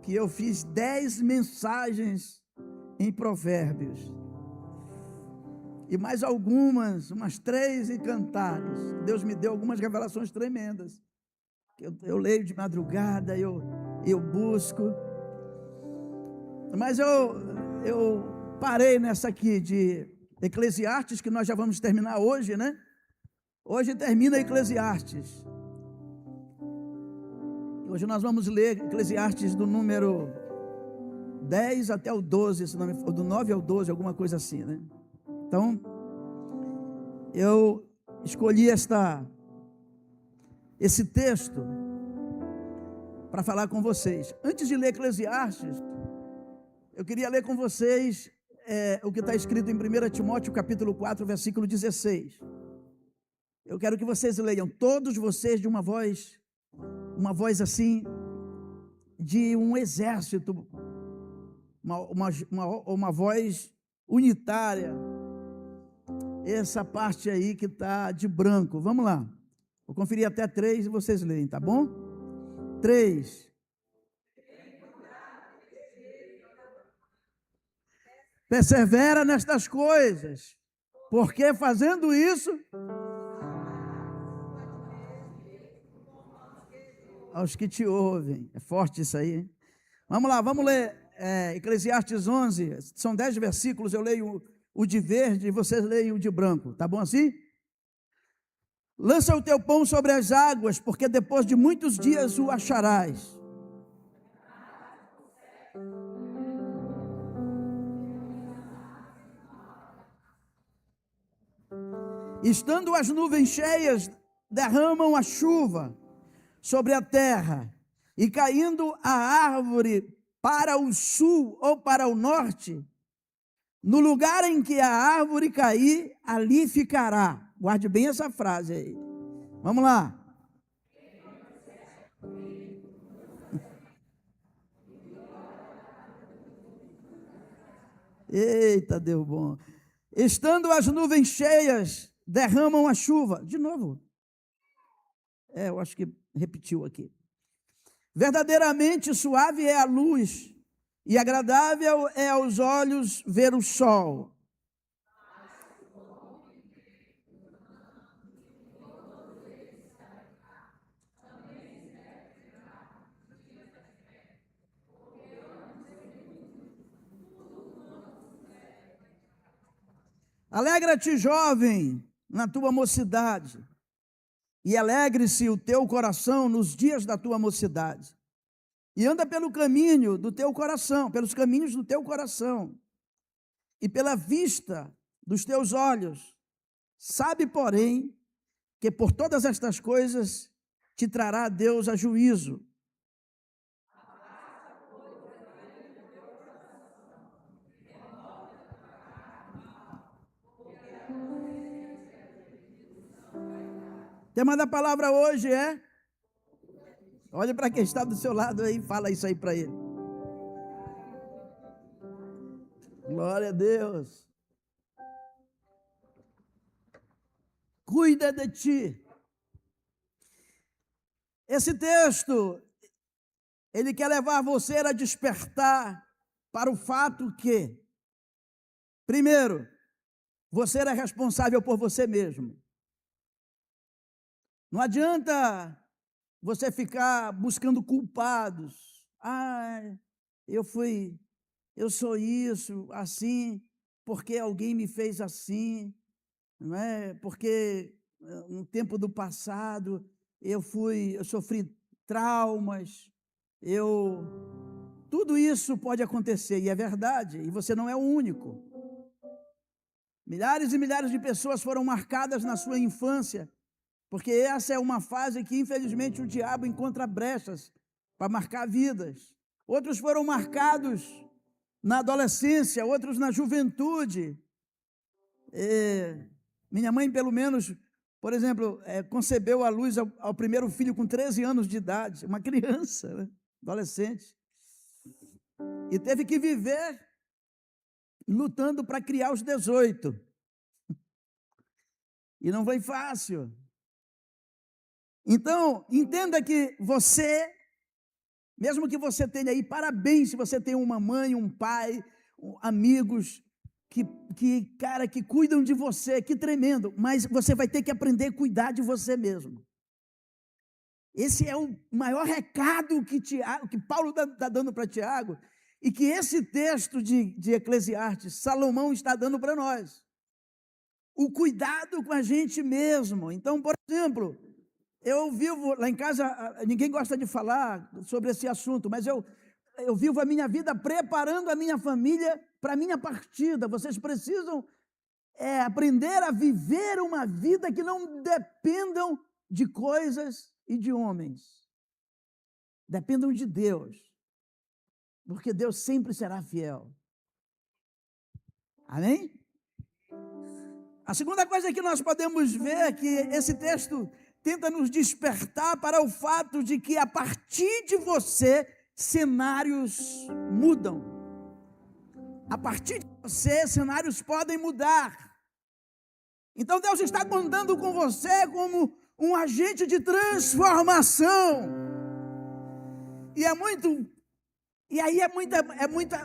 que eu fiz 10 mensagens em Provérbios, e mais algumas, umas 3 em Cantares. Deus me deu algumas revelações tremendas. Eu leio de madrugada, eu busco. Mas eu parei nessa aqui de Eclesiastes, que nós já vamos terminar hoje, né? Hoje termina Eclesiastes. Hoje nós vamos ler Eclesiastes do número 10 até o 12, se não me for, do 9 ao 12, alguma coisa assim, né? Então, eu escolhi esse texto para falar com vocês. Antes de ler Eclesiastes, eu queria ler com vocês o que está escrito em 1 Timóteo capítulo 4, versículo 16. Eu quero que vocês leiam, todos vocês, de uma voz assim, de um exército, uma voz unitária. Essa parte aí que está de branco, vamos lá. Vou conferir até 3 e vocês leem, tá bom? 3. Persevera nestas coisas, porque fazendo isso, aos que te ouvem. É forte isso aí, hein? Vamos lá, vamos ler Eclesiastes 11, são 10 versículos, eu leio o de verde e vocês leem o de branco, tá bom assim? Lança o teu pão sobre as águas, porque depois de muitos dias o acharás. Estando as nuvens cheias, derramam a chuva sobre a terra, e caindo a árvore para o sul ou para o norte, no lugar em que a árvore cair, ali ficará. Guarde bem essa frase aí. Vamos lá. Eita, deu bom. Estando as nuvens cheias, derramam a chuva. De novo. Eu acho que repetiu aqui. Verdadeiramente suave é a luz, e agradável é aos olhos ver o sol. Alegra-te, jovem, na tua mocidade, e alegre-se o teu coração nos dias da tua mocidade. E anda pelo caminho do teu coração, pelos caminhos do teu coração, e pela vista dos teus olhos. Sabe, porém, que por todas estas coisas te trará Deus a juízo. O tema da palavra hoje é: olha para quem está do seu lado aí e fala isso aí para ele. Glória a Deus. Cuida de ti. Esse texto, ele quer levar você a despertar para o fato que, primeiro, você é responsável por você mesmo. Não adianta você ficar buscando culpados. Eu sou isso, assim, porque alguém me fez assim, não é? Porque no tempo do passado eu sofri traumas, tudo isso pode acontecer, e é verdade, e você não é o único. Milhares e milhares de pessoas foram marcadas na sua infância, porque essa é uma fase que, infelizmente, o diabo encontra brechas para marcar vidas. Outros foram marcados na adolescência, outros na juventude. Minha mãe, pelo menos, por exemplo, concebeu à luz ao primeiro filho com 13 anos de idade, uma criança, né? Adolescente. E teve que viver lutando para criar os 18. E não foi fácil. Então, entenda que você, mesmo que você tenha aí, parabéns se você tem uma mãe, um pai, amigos que cuidam de você, que tremendo, mas você vai ter que aprender a cuidar de você mesmo. Esse é o maior recado que Paulo está dando para Tiago, e que esse texto de Eclesiastes, Salomão está dando para nós. O cuidado com a gente mesmo. Então, por exemplo, eu vivo lá em casa, ninguém gosta de falar sobre esse assunto, mas eu vivo a minha vida preparando a minha família para a minha partida. Vocês precisam aprender a viver uma vida que não dependam de coisas e de homens. Dependam de Deus, porque Deus sempre será fiel. Amém? A segunda coisa que nós podemos ver é que esse texto tenta nos despertar para o fato de que a partir de você, cenários mudam. A partir de você, cenários podem mudar. Então Deus está contando com você como um agente de transformação. E aí é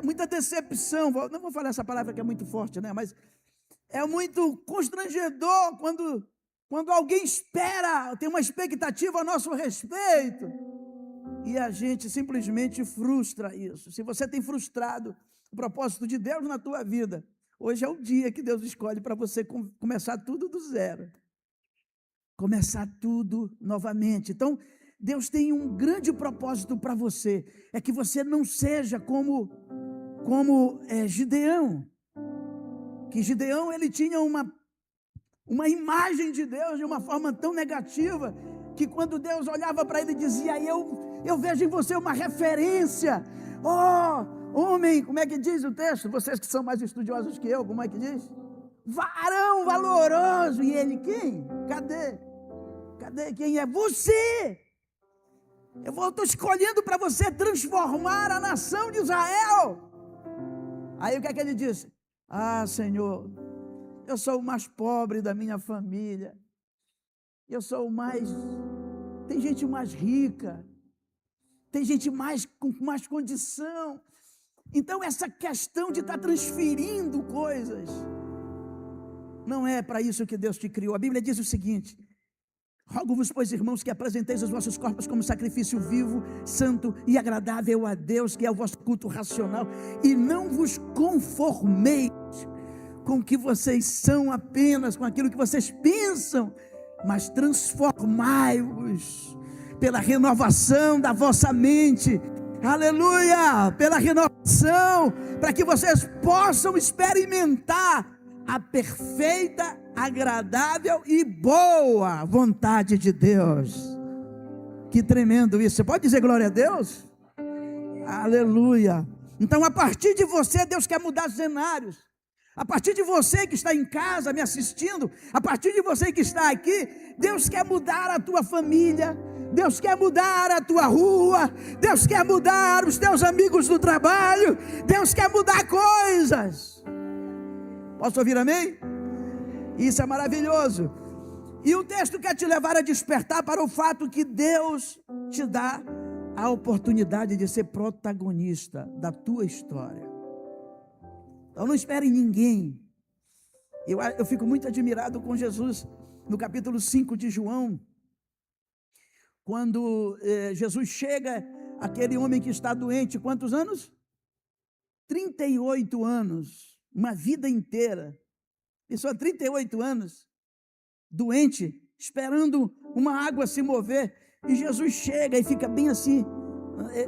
muita decepção. Não vou falar essa palavra que é muito forte, né? Mas é muito constrangedor quando alguém tem uma expectativa a nosso respeito, e a gente simplesmente frustra isso. Se você tem frustrado o propósito de Deus na tua vida, hoje é o dia que Deus escolhe para você começar tudo do zero. Começar tudo novamente. Então, Deus tem um grande propósito para você, é que você não seja como Gideão. Que Gideão, ele tinha uma imagem de Deus de uma forma tão negativa, que quando Deus olhava para ele e dizia, eu vejo em você uma referência, homem, como é que diz o texto? Vocês que são mais estudiosos que eu, como é que diz? Varão valoroso. E ele, quem? Cadê? Quem é? Você! Eu estou escolhendo para você transformar a nação de Israel. Aí o que é que ele disse? Senhor, eu sou o mais pobre da minha família, tem gente mais rica, tem gente com mais condição. Então essa questão de estar transferindo coisas, não é para isso que Deus te criou. A Bíblia diz o seguinte: rogo-vos, pois, irmãos, que apresenteis os vossos corpos como sacrifício vivo, santo e agradável a Deus, que é o vosso culto racional, e não vos conformeis com o que vocês são apenas, com aquilo que vocês pensam, mas transformai-vos pela renovação da vossa mente. Aleluia! Pela renovação, para que vocês possam experimentar a perfeita, agradável e boa vontade de Deus. Que tremendo isso! Você pode dizer glória a Deus? Aleluia! Então, a partir de você, Deus quer mudar cenários. A partir de você que está em casa me assistindo, a partir de você que está aqui, Deus quer mudar a tua família, Deus quer mudar a tua rua, Deus quer mudar os teus amigos do trabalho, Deus quer mudar coisas. Posso ouvir amém? Isso é maravilhoso. E o texto quer te levar a despertar para o fato que Deus te dá a oportunidade de ser protagonista da tua história. Então não espere ninguém. Eu fico muito admirado com Jesus no capítulo 5 de João, quando Jesus chega, aquele homem que está doente, quantos anos? 38 anos, uma vida inteira. Pessoa, 38 anos, doente, esperando uma água se mover, e Jesus chega e fica bem assim,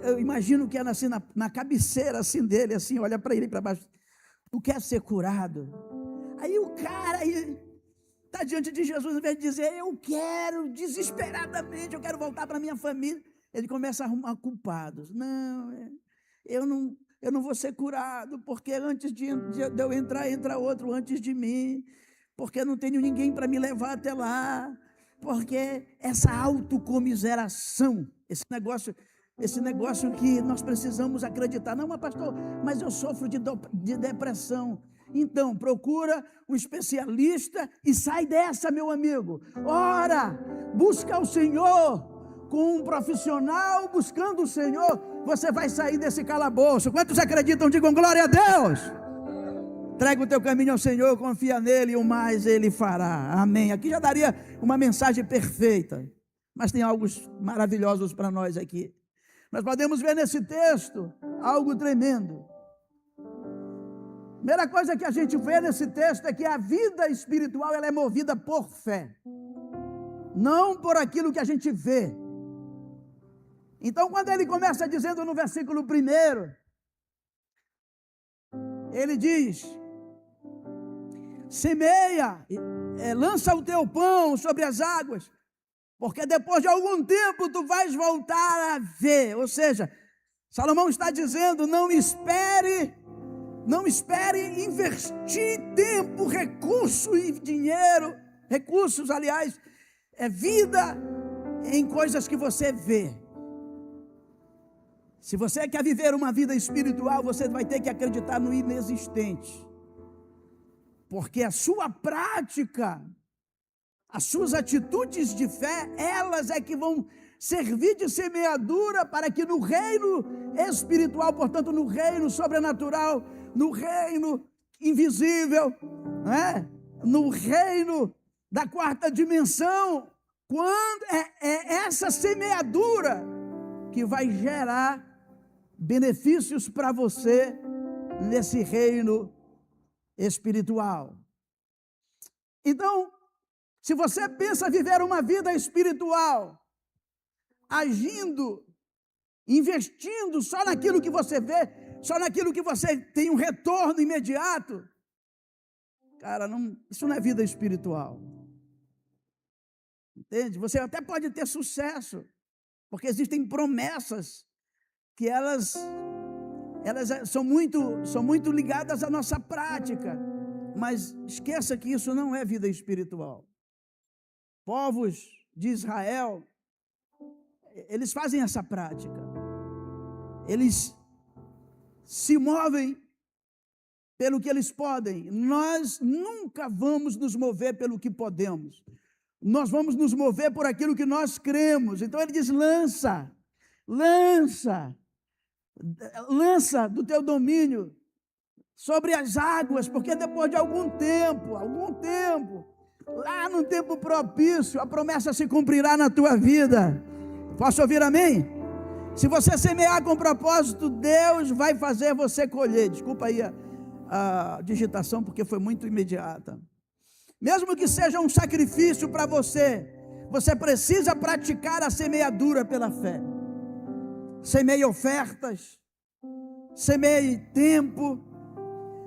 eu imagino que era assim, na cabeceira assim dele, assim, olha para ele para baixo, tu quer ser curado? Aí o cara está diante de Jesus, ao invés de dizer, eu quero, desesperadamente, eu quero voltar para minha família, ele começa a arrumar culpados. Não, eu não vou ser curado, porque antes de eu entrar, entra outro antes de mim, porque não tenho ninguém para me levar até lá, porque essa autocomiseração, esse negócio que nós precisamos acreditar. Não, mas pastor, mas eu sofro de depressão. Então, procura um especialista e sai dessa, meu amigo. Ora, busca o Senhor. Com um profissional buscando o Senhor, você vai sair desse calabouço. Quantos acreditam? Digam glória a Deus. Entrega o teu caminho ao Senhor, confia nele e o mais ele fará. Amém. Aqui já daria uma mensagem perfeita, mas tem algo maravilhosos para nós aqui. Nós podemos ver nesse texto algo tremendo. Primeira coisa que a gente vê nesse texto é que a vida espiritual ela é movida por fé, não por aquilo que a gente vê. Então, quando ele começa dizendo no versículo 1, ele diz, semeia, lança o teu pão sobre as águas, porque depois de algum tempo tu vais voltar a ver. Ou seja, Salomão está dizendo, não espere investir tempo, recurso e dinheiro, recursos, aliás, vida em coisas que você vê. Se você quer viver uma vida espiritual, você vai ter que acreditar no inexistente. Porque a sua prática, as suas atitudes de fé, elas é que vão servir de semeadura para que no reino espiritual, portanto no reino sobrenatural, no reino invisível, no reino da quarta dimensão, quando é essa semeadura que vai gerar benefícios para você nesse reino espiritual. Então, se você pensa viver uma vida espiritual, agindo, investindo só naquilo que você vê, só naquilo que você tem um retorno imediato, cara, isso não é vida espiritual. Entende? Você até pode ter sucesso, porque existem promessas que elas são muito ligadas à nossa prática, mas esqueça que isso não é vida espiritual. Povos de Israel, eles fazem essa prática, eles se movem pelo que eles podem. Nós nunca vamos nos mover pelo que podemos, nós vamos nos mover por aquilo que nós cremos. Então ele diz, lança do teu domínio sobre as águas, porque depois de algum tempo, lá no tempo propício, a promessa se cumprirá na tua vida. Posso ouvir amém? Se você semear com propósito, Deus vai fazer você colher. Desculpa aí a digitação, porque foi muito imediata. Mesmo que seja um sacrifício para você, você precisa praticar a semeadura pela fé. Semeie ofertas, semeie tempo,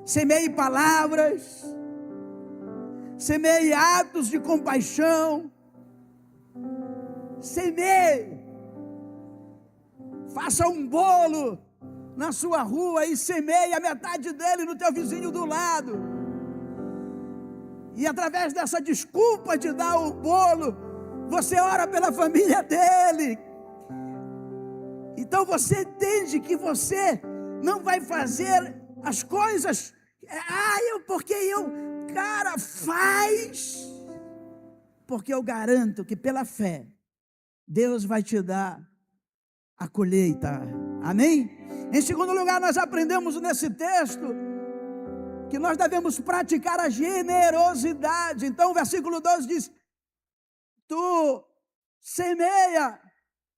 semeie palavras, semeie atos de compaixão, semeie, faça um bolo na sua rua e semeie a metade dele no teu vizinho do lado, e através dessa desculpa de dar o bolo, você ora pela família dele. Então você entende que você não vai fazer as coisas, cara, faz, porque eu garanto que pela fé, Deus vai te dar a colheita. Amém? Em segundo lugar, nós aprendemos nesse texto que nós devemos praticar a generosidade. Então, o versículo 12 diz: tu semeia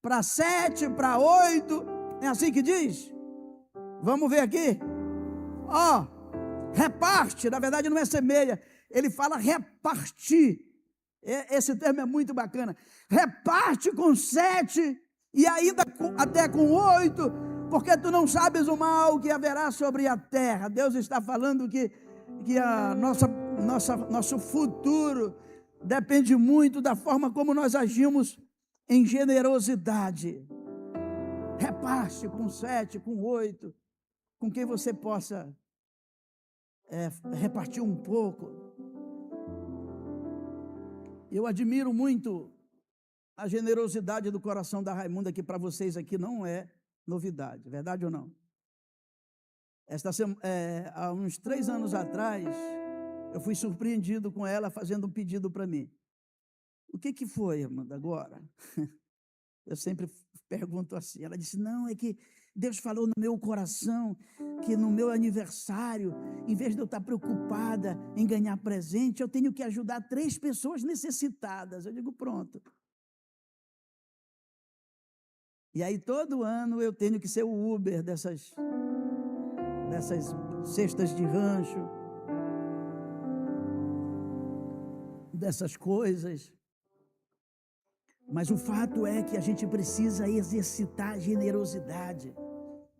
para 7, para 8, é assim que diz? Vamos ver aqui. Ó, reparte, na verdade não é semeia, ele fala repartir. Esse termo é muito bacana. Reparte com 7 e ainda até com 8, porque tu não sabes o mal que haverá sobre a terra. Deus está falando que a nosso futuro depende muito da forma como nós agimos em generosidade. Reparte com 7, com 8, com quem você possa repartir um pouco. Eu admiro muito a generosidade do coração da Raimunda, que para vocês aqui não é novidade, verdade ou não? Há uns 3 anos atrás, eu fui surpreendido com ela fazendo um pedido para mim. O que foi, Amanda, agora? Eu sempre pergunto assim. Ela disse: não, é que Deus falou no meu coração que no meu aniversário, em vez de eu estar preocupada em ganhar presente, eu tenho que ajudar 3 pessoas necessitadas. Eu digo: pronto. E aí todo ano eu tenho que ser o Uber dessas cestas de rancho, dessas coisas. Mas o fato é que a gente precisa exercitar a generosidade.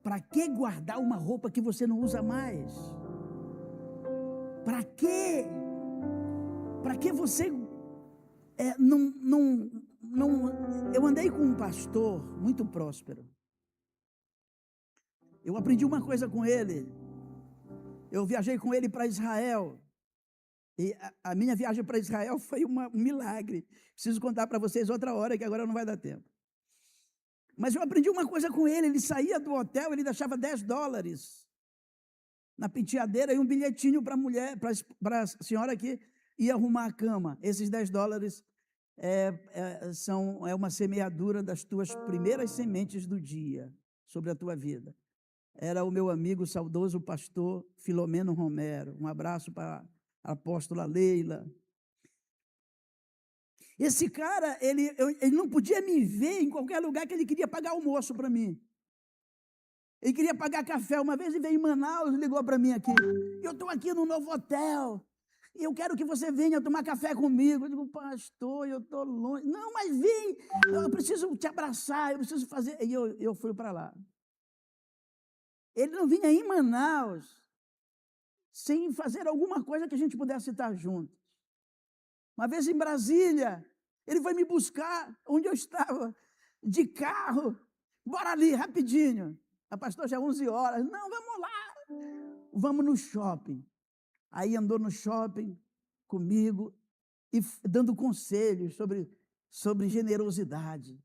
Para que guardar uma roupa que você não usa mais? Para quê? Para que você Eu andei com um pastor muito próspero. Eu aprendi uma coisa com ele. Eu viajei com ele para Israel. E a minha viagem para Israel foi um milagre. Preciso contar para vocês outra hora, que agora não vai dar tempo. Mas eu aprendi uma coisa com ele. Ele saía do hotel, ele deixava $10 na penteadeira e um bilhetinho para a mulher, para a senhora que ia arrumar a cama. Esses $10 é uma semeadura das tuas primeiras sementes do dia sobre a tua vida. Era o meu amigo saudoso pastor Filomeno Romero. Um abraço para a apóstola Leila. Esse cara, ele não podia me ver em qualquer lugar que ele queria pagar almoço para mim. Ele queria pagar café. Uma vez ele veio em Manaus, ligou para mim aqui. Eu estou aqui no novo hotel. E eu quero que você venha tomar café comigo. Eu digo: pastor, eu estou longe. Não, mas vem. Eu preciso te abraçar, eu preciso fazer. E eu fui para lá. Ele não vinha em Manaus sem fazer alguma coisa que a gente pudesse estar juntos. Uma vez em Brasília, ele foi me buscar onde eu estava, de carro. Bora ali, rapidinho. A pastor, já é 11 horas. Não, vamos lá. Vamos no shopping. Aí andou no shopping comigo e dando conselhos sobre generosidade.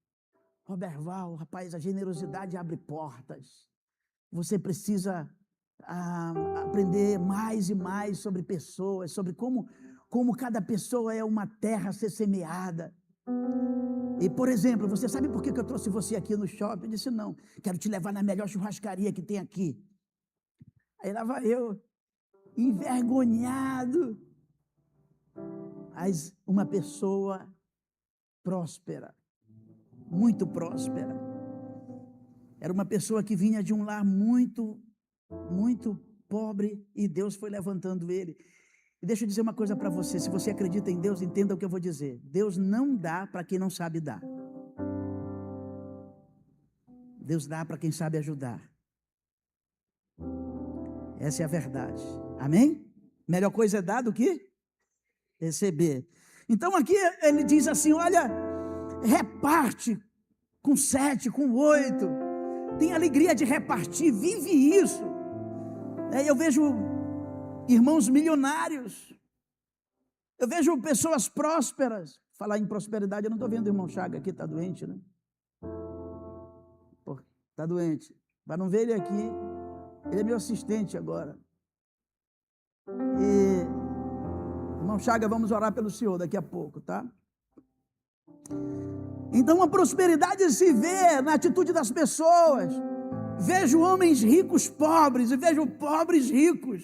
Roberval, rapaz, a generosidade abre portas. Você precisa aprender mais e mais sobre pessoas, sobre como cada pessoa é uma terra a ser semeada. E, por exemplo, você sabe por que eu trouxe você aqui no shopping? Eu disse: não, quero te levar na melhor churrascaria que tem aqui. Aí lá vai eu, envergonhado. Mas uma pessoa próspera, muito próspera. Era uma pessoa que vinha de um lar muito, muito pobre e Deus foi levantando ele. E deixa eu dizer uma coisa para você: se você acredita em Deus, entenda o que eu vou dizer. Deus não dá para quem não sabe dar. Deus dá para quem sabe ajudar. Essa é a verdade. Amém? Melhor coisa é dar do que receber. Então aqui ele diz assim: olha, reparte com 7, com 8. Tem alegria de repartir, vive isso. Eu vejo irmãos milionários. Eu vejo pessoas prósperas. Falar em prosperidade, eu não estou vendo o irmão Chaga aqui, está doente, né? Está doente. Para não ver ele aqui, ele é meu assistente agora. E, irmão Chaga, vamos orar pelo senhor daqui a pouco, tá? Então a prosperidade se vê na atitude das pessoas. Vejo homens ricos pobres e vejo pobres ricos.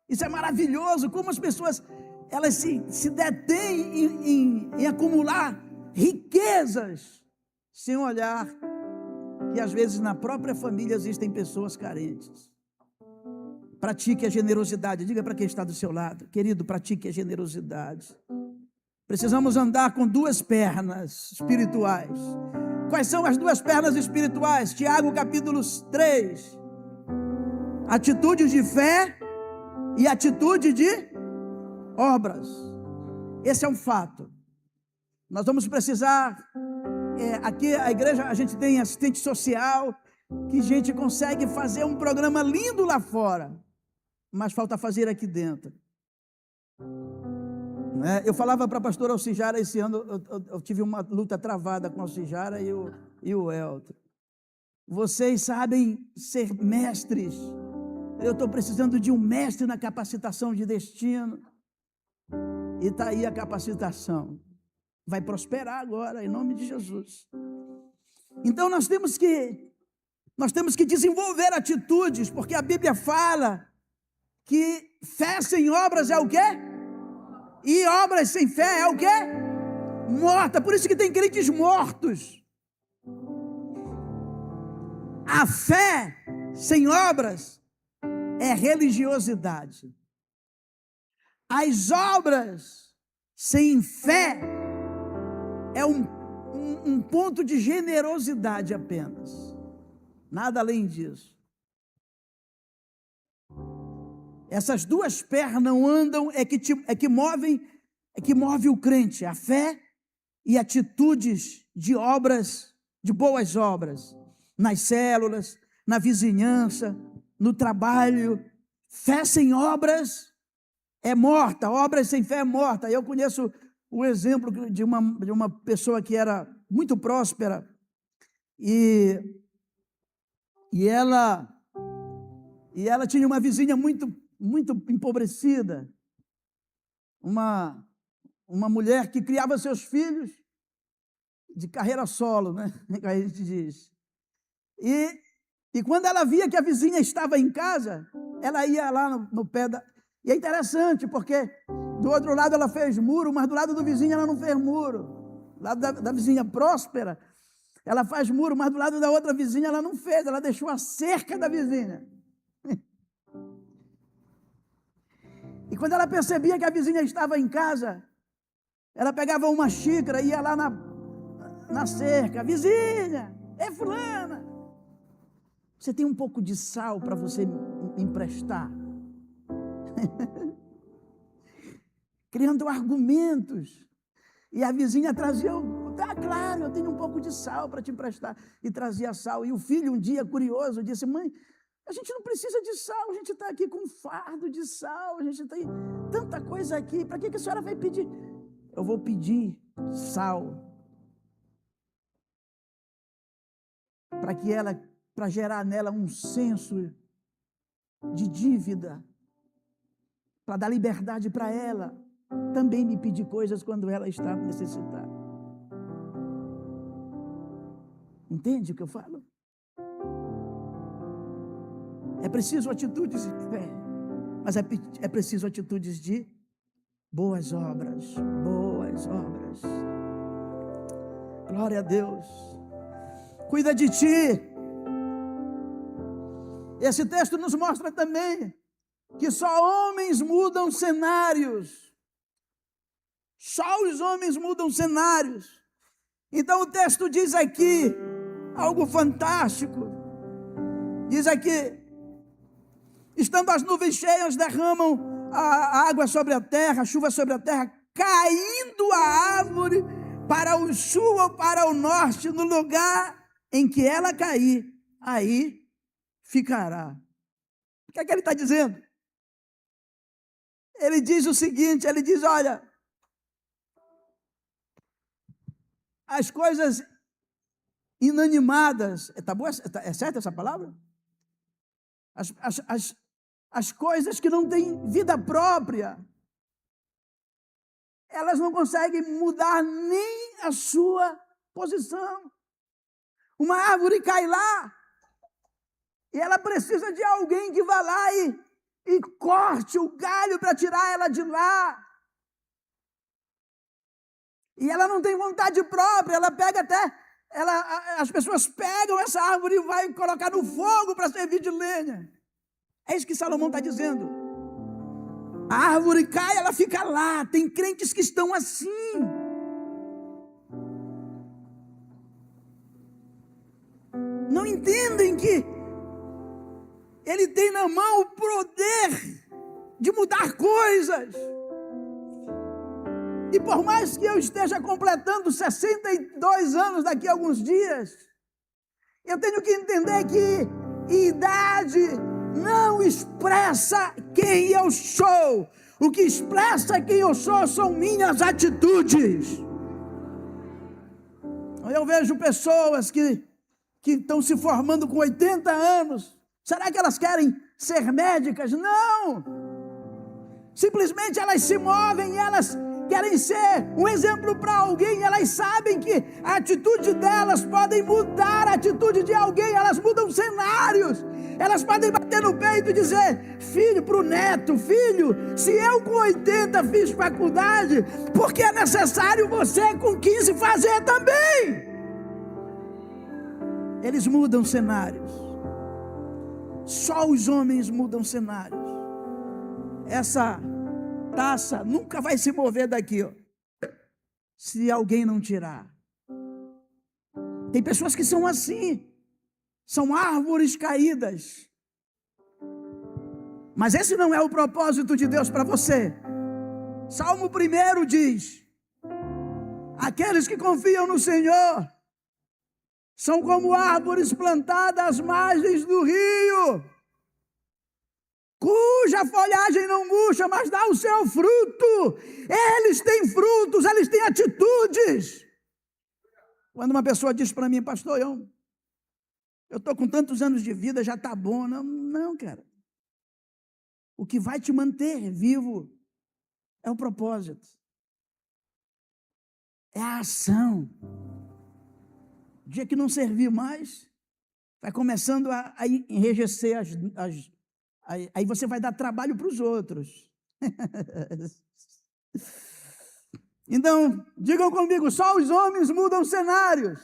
Isso é maravilhoso, como as pessoas elas se detêm em acumular riquezas, sem olhar que às vezes na própria família existem pessoas carentes. Pratique a generosidade. Diga para quem está do seu lado: querido, pratique a generosidade. Precisamos andar com duas pernas espirituais. Quais são as duas pernas espirituais? Tiago capítulo 3. Atitude de fé e atitude de obras. Esse é um fato. Nós vamos precisar, aqui a igreja, a gente tem assistente social, que a gente consegue fazer um programa lindo lá fora, mas falta fazer aqui dentro. Eu falava para a pastora Alcijara esse ano, eu tive uma luta travada com a Alcijara e o Elton. Vocês sabem ser mestres. Eu estou precisando de um mestre na capacitação de destino. E está aí a capacitação. Vai prosperar agora, em nome de Jesus. Então nós temos que desenvolver atitudes, porque a Bíblia fala que fé sem obras é o quê? E obras sem fé é o quê? Morta. Por isso que tem crentes mortos. A fé sem obras é religiosidade. As obras sem fé é um ponto de generosidade apenas. Nada além disso. Essas duas pernas não andam, que move o crente, a fé e atitudes de obras, de boas obras, nas células, na vizinhança, no trabalho. Fé sem obras é morta, obras sem fé é morta. Eu conheço o exemplo de uma pessoa que era muito próspera e ela tinha uma vizinha muito empobrecida, uma mulher que criava seus filhos de carreira solo, né? Que a gente diz. E quando ela via que a vizinha estava em casa, ela ia lá no pé da... E é interessante, porque do outro lado ela fez muro, mas do lado do vizinho ela não fez muro. Do lado da vizinha próspera, ela faz muro, mas do lado da outra vizinha ela não fez, ela deixou a cerca da vizinha. E quando ela percebia que a vizinha estava em casa, ela pegava uma xícara e ia lá na cerca. Vizinha, fulana, você tem um pouco de sal para você me emprestar? Criando argumentos. E a vizinha trazia, tá claro, eu tenho um pouco de sal para te emprestar. E trazia sal. E o filho, um dia curioso, disse: mãe, a gente não precisa de sal, a gente está aqui com um fardo de sal, a gente tem tanta coisa aqui, para que a senhora vai pedir? Eu vou pedir sal para gerar nela um senso de dívida, para dar liberdade para ela também me pedir coisas quando ela está necessitada. Entende o que eu falo? É preciso atitudes de fé, mas é preciso atitudes de boas obras. Boas obras. Glória a Deus. Cuida de ti. Esse texto nos mostra também que só homens mudam cenários. Só os homens mudam cenários. Então o texto diz aqui algo fantástico. Diz aqui: estando as nuvens cheias, derramam a água sobre a terra, a chuva sobre a terra, caindo a árvore para o sul ou para o norte, no lugar em que ela cair, aí ficará. O que é que ele está dizendo? Ele diz o seguinte, ele diz: olha, as coisas inanimadas, tá boa? É certa essa palavra? As coisas que não têm vida própria, elas não conseguem mudar nem a sua posição. Uma árvore cai lá e ela precisa de alguém que vá lá e corte o galho para tirar ela de lá. E ela não tem vontade própria, ela pega as pessoas pegam essa árvore e vai colocar no fogo para servir de lenha. É isso que Salomão está dizendo. A árvore cai, ela fica lá. Tem crentes que estão assim. Não entendem que ele tem na mão o poder de mudar coisas. E por mais que eu esteja completando 62 anos daqui a alguns dias, eu tenho que entender que idade não expressa quem eu sou. O que expressa quem eu sou são minhas atitudes. Eu vejo pessoas que estão se formando com 80 anos. Será que elas querem ser médicas? Não! Simplesmente elas se movem, elas querem ser um exemplo para alguém, elas sabem que a atitude delas pode mudar a atitude de alguém, elas mudam cenários, elas podem bater no peito e dizer, filho, para o neto, filho, se eu com 80 fiz faculdade, porque é necessário você com 15 fazer também. Eles mudam cenários, só os homens mudam cenários. Essa taça nunca vai se mover daqui, ó, se alguém não tirar. Tem pessoas que são assim, são árvores caídas. Mas esse não é o propósito de Deus para você. Salmo 1 diz: aqueles que confiam no Senhor são como árvores plantadas às margens do rio, cuja folhagem não murcha, mas dá o seu fruto. Eles têm frutos, eles têm atitudes. Quando uma pessoa diz para mim, pastor, eu estou com tantos anos de vida, já está bom. Não, cara. O que vai te manter vivo é o propósito, é a ação. O dia que não servir mais, vai começando a enrijecer aí você vai dar trabalho para os outros. Então, digam comigo, só os homens mudam cenários.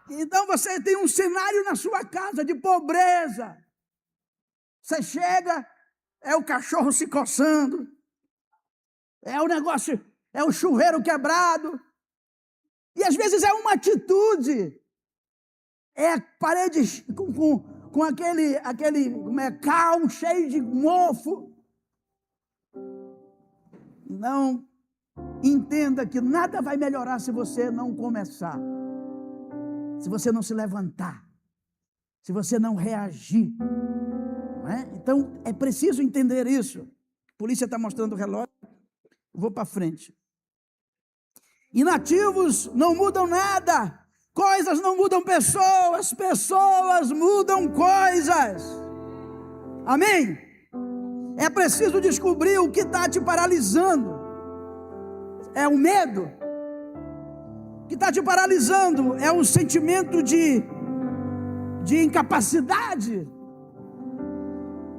Então você tem um cenário na sua casa de pobreza. Você chega, é o cachorro se coçando, é o negócio, é o chuveiro quebrado. E às vezes é uma atitude, é a parede com aquele cal cheio de mofo. Não entenda que nada vai melhorar se você não começar, se você não se levantar, se você não reagir. Não é? Então é preciso entender isso. A polícia está mostrando o relógio, vou para frente. Inativos não mudam nada, coisas não mudam pessoas, pessoas mudam coisas. Amém? É preciso descobrir o que está te paralisando. É o medo. O que está te paralisando é um sentimento de incapacidade.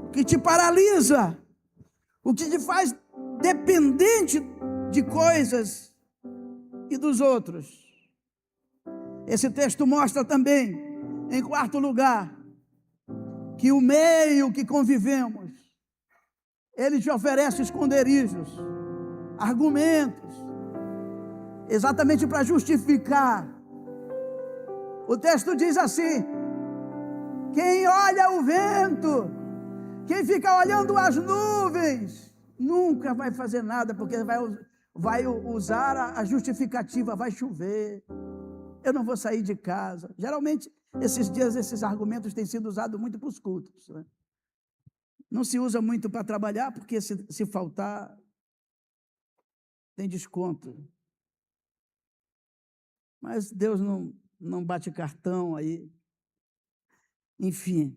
O que te paralisa, o que te faz dependente de coisas e dos outros. Esse texto mostra também, em quarto lugar, que o meio que convivemos, ele te oferece esconderijos, argumentos, exatamente para justificar. O texto diz assim: quem olha o vento, quem fica olhando as nuvens, nunca vai fazer nada, porque vai usar a justificativa, vai chover, eu não vou sair de casa. Geralmente, esses dias, esses argumentos têm sido usados muito para os cultos, né? Não se usa muito para trabalhar, porque se faltar, tem desconto. Mas Deus não bate cartão aí. Enfim,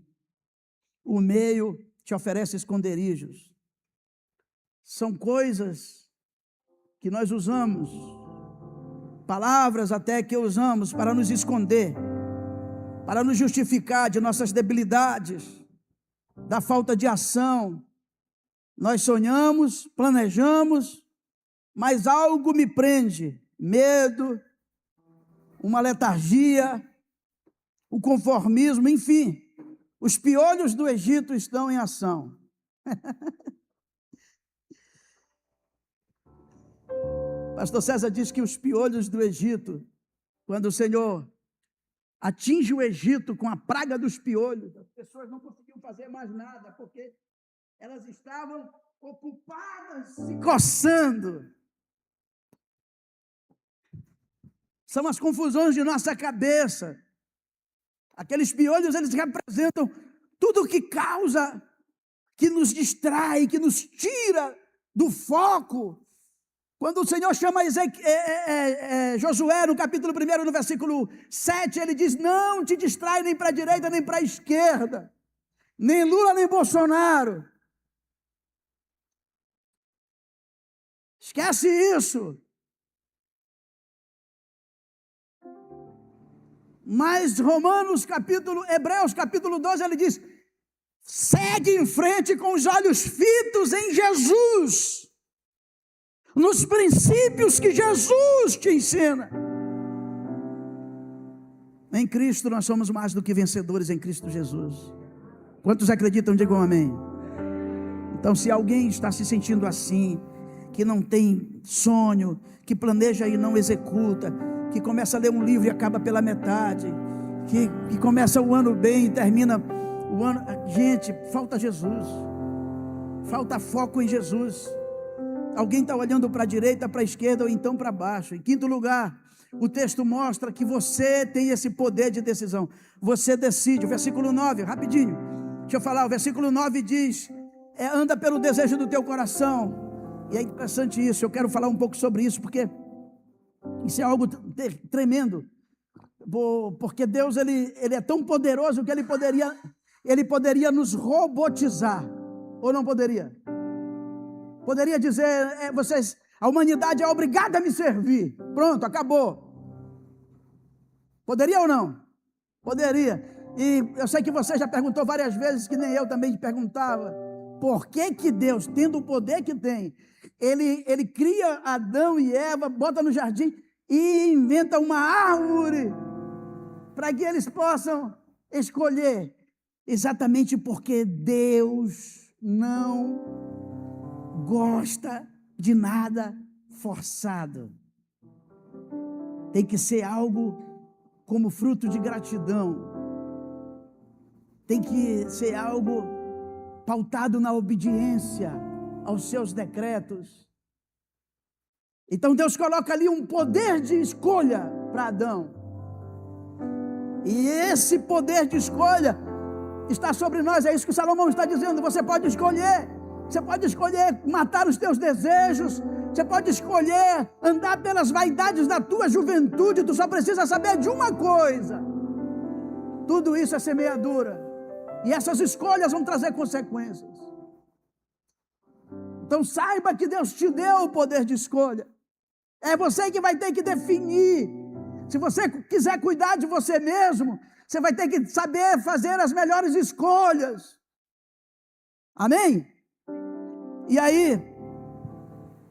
o meio te oferece esconderijos. São coisas que nós usamos, palavras até que usamos para nos esconder, para nos justificar de nossas debilidades, da falta de ação. Nós sonhamos, planejamos, mas algo me prende, medo, uma letargia, o conformismo, enfim, os piolhos do Egito estão em ação. Pastor César diz que os piolhos do Egito, quando o Senhor atinge o Egito com a praga dos piolhos, as pessoas não conseguiam fazer mais nada, porque elas estavam ocupadas se coçando. São as confusões de nossa cabeça. Aqueles piolhos, eles representam tudo que causa, que nos distrai, que nos tira do foco. Quando o Senhor chama Josué, no capítulo 1, no versículo 7, ele diz: não te distrai nem para a direita, nem para a esquerda, nem Lula, nem Bolsonaro. Esquece isso. Mas Hebreus capítulo 12, ele diz: segue em frente com os olhos fitos em Jesus, nos princípios que Jesus te ensina. Em Cristo nós somos mais do que vencedores em Cristo Jesus. Quantos acreditam, digam amém. Então, se alguém está se sentindo assim, que não tem sonho, que planeja e não executa, que começa a ler um livro e acaba pela metade, que começa o ano bem e termina o ano... Gente, falta Jesus, falta foco em Jesus. Alguém está olhando para a direita, para a esquerda ou então para baixo. Em quinto lugar, o texto mostra que você tem esse poder de decisão. Você decide. O versículo 9, rapidinho, deixa eu falar. O versículo 9 diz: anda pelo desejo do teu coração. E é interessante isso. Eu quero falar um pouco sobre isso, porque isso é algo tremendo. Porque Deus, ele é tão poderoso que ele poderia nos robotizar. Ou não poderia? Poderia dizer: a humanidade é obrigada a me servir. Pronto, acabou. Poderia ou não? Poderia. E eu sei que você já perguntou várias vezes, que nem eu também perguntava, por que Deus, tendo o poder que tem, ele cria Adão e Eva, bota no jardim e inventa uma árvore para que eles possam escolher? Exatamente porque Deus não gosta de nada forçado. Tem que ser algo como fruto de gratidão. Tem que ser algo pautado na obediência aos seus decretos. Então Deus coloca ali um poder de escolha para Adão. E esse poder de escolha está sobre nós. É isso que Salomão está dizendo. Você pode escolher. Você pode escolher matar os teus desejos. Você pode escolher andar pelas vaidades da tua juventude. Tu só precisa saber de uma coisa: tudo isso é semeadura, e essas escolhas vão trazer consequências. Então saiba que Deus te deu o poder de escolha. É você que vai ter que definir. Se você quiser cuidar de você mesmo, você vai ter que saber fazer as melhores escolhas. Amém? E aí,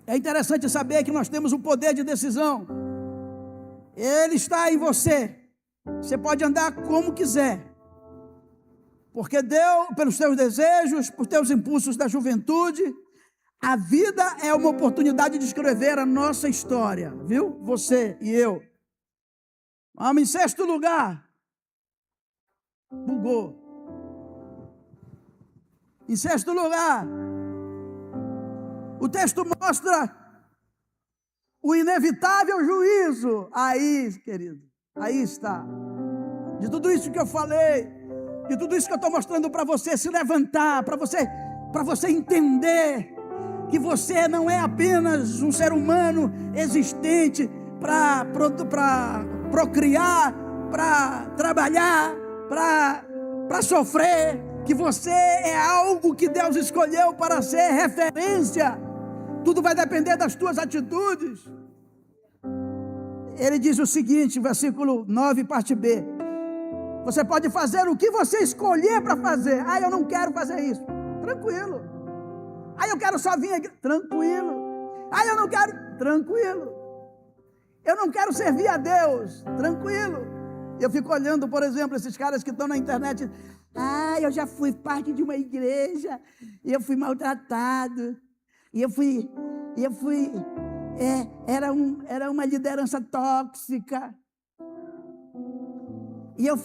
é interessante saber que nós temos o poder de decisão. Ele está em você. Você pode andar como quiser, porque Deus, pelos teus desejos, por teus impulsos da juventude, a vida é uma oportunidade de escrever a nossa história, viu? Você e eu. Vamos em sexto lugar. Bugou. Em sexto lugar, o texto mostra o inevitável juízo. Aí, querido, aí está. De tudo isso que eu falei, de tudo isso que eu estou mostrando para você se levantar, para você entender que você não é apenas um ser humano existente para procriar, para trabalhar, para sofrer, que você é algo que Deus escolheu para ser referência Tudo vai depender das tuas atitudes. Ele diz o seguinte, versículo 9, parte B. Você pode fazer o que você escolher para fazer. Eu não quero fazer isso. Tranquilo. Eu quero só vir aqui. Tranquilo. Eu não quero. Tranquilo. Eu não quero servir a Deus. Tranquilo. Eu fico olhando, por exemplo, esses caras que estão na internet. Eu já fui parte de uma igreja. E eu fui maltratado. Era uma liderança tóxica. E eu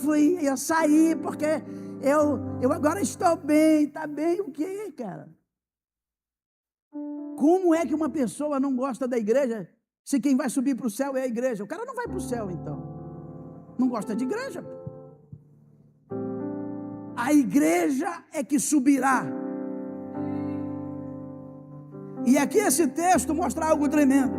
saí porque eu agora estou bem. Está bem o quê, cara? Como é que uma pessoa não gosta da igreja se quem vai subir para o céu é a igreja? O cara não vai para o céu, então. Não gosta de igreja. A igreja é que subirá. E aqui esse texto mostra algo tremendo.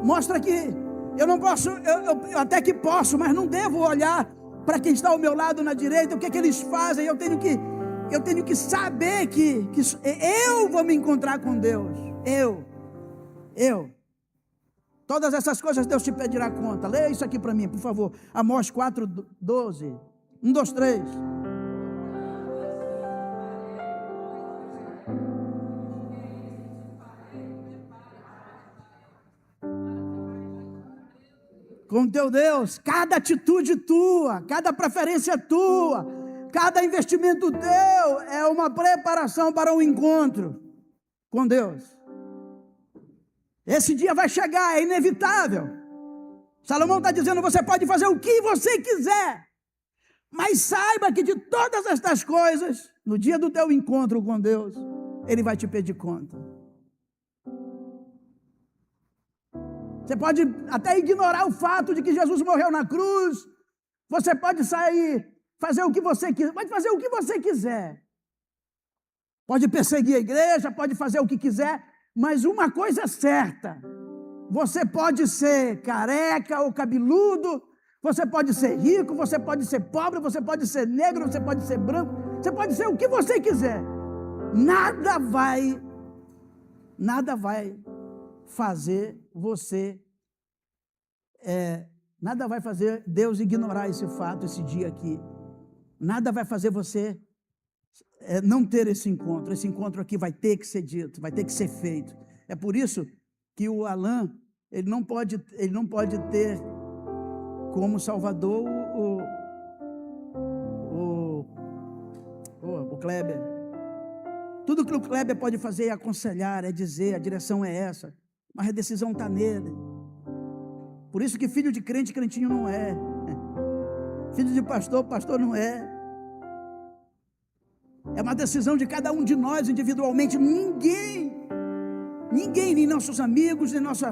Mostra que eu não posso, eu até que posso, mas não devo olhar para quem está ao meu lado na direita, o que é que eles fazem. Eu tenho que saber que eu vou me encontrar com Deus. Eu. Todas essas coisas Deus te pedirá conta. Leia isso aqui para mim, por favor. Amós 4:12. 1, 2, 3. Com teu Deus, cada atitude tua, cada preferência tua, cada investimento teu é uma preparação para um encontro com Deus. Esse dia vai chegar, é inevitável. Salomão está dizendo, você pode fazer o que você quiser, mas saiba que de todas estas coisas, no dia do teu encontro com Deus, Ele vai te pedir conta. Você pode até ignorar o fato de que Jesus morreu na cruz. Você pode sair, fazer o que você quiser. Pode fazer o que você quiser. Pode perseguir a igreja, pode fazer o que quiser. Mas uma coisa é certa. Você pode ser careca ou cabeludo. Você pode ser rico, você pode ser pobre, você pode ser negro, você pode ser branco. Você pode ser o que você quiser. Nada vai fazer você, nada vai fazer Deus ignorar esse fato, esse dia aqui. Nada vai fazer você não ter esse encontro. Esse encontro aqui vai ter que ser dito, vai ter que ser feito. É por isso que o Alan, ele não pode ter como Salvador o Kleber. Tudo que o Kleber pode fazer é aconselhar, é dizer, a direção é essa. Mas a decisão está nele. Por isso que filho de crente, crentinho não é. Filho de pastor, pastor não é. É uma decisão de cada um de nós individualmente. Ninguém, nem nossos amigos, nem nossa.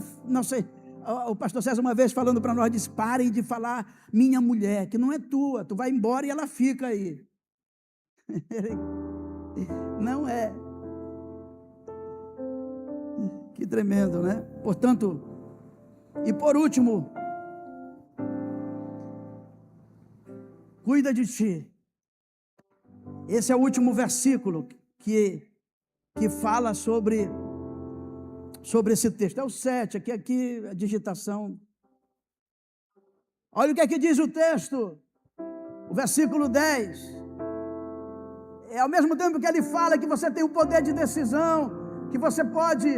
O pastor César uma vez falando para nós, disse, parem de falar minha mulher, que não é tua. Tu vai embora e ela fica aí. Não é. Que tremendo, né? Portanto, e por último, cuida de ti. Esse é o último versículo que fala sobre esse texto. É o 7, aqui a digitação. Olha o que é que diz o texto, o versículo 10. Ao mesmo tempo que ele fala que você tem o poder de decisão, que você pode,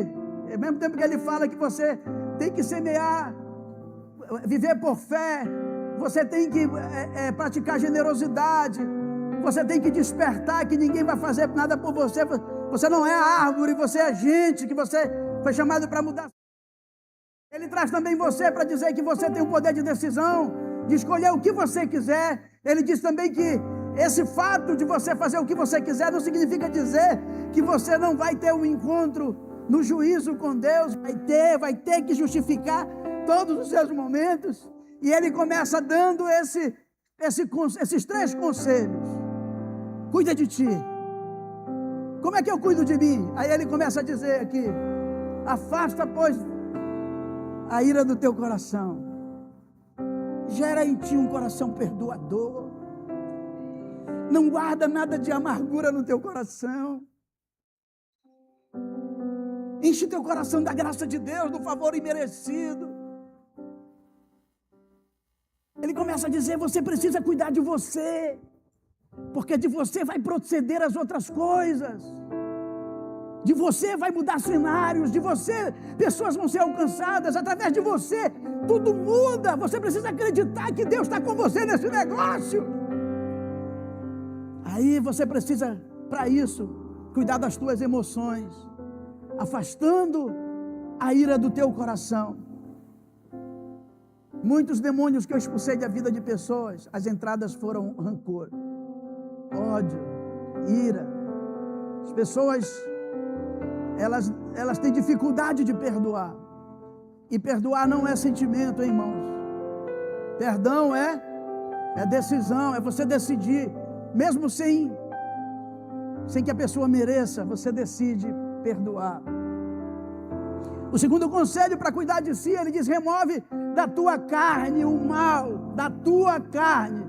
ao mesmo tempo que ele fala que você tem que semear, viver por fé, você tem que praticar generosidade, você tem que despertar que ninguém vai fazer nada por você. Você não é árvore, você é gente, que você foi chamado para mudar. Ele traz também você para dizer que você tem o poder de decisão, de escolher o que você quiser. Ele diz também que esse fato de você fazer o que você quiser não significa dizer que você não vai ter um encontro no juízo com Deus. Vai ter que justificar todos os seus momentos. E ele começa dando esses 3 conselhos. Cuida de ti. Como é que eu cuido de mim? Aí ele começa a dizer aqui, afasta, pois, a ira do teu coração. Gera em ti um coração perdoador. Não guarda nada de amargura no teu coração. Enche teu coração da graça de Deus, do favor imerecido. Ele começa a dizer, você precisa cuidar de você, porque de você vai proceder as outras coisas. De você vai mudar cenários, de você pessoas vão ser alcançadas, através de você tudo muda. Você precisa acreditar que Deus está com você nesse negócio. Aí você precisa, para isso, cuidar das tuas emoções, afastando a ira do teu coração. Muitos demônios que eu expulsei da vida de pessoas, as entradas foram rancor, ódio, ira. As pessoas, elas têm dificuldade de perdoar. E perdoar não é sentimento, hein, irmãos? Perdão é decisão, é você decidir, mesmo sem que a pessoa mereça, você decide perdoar. O segundo conselho para cuidar de si, ele diz, remove da tua carne o mal, da tua carne.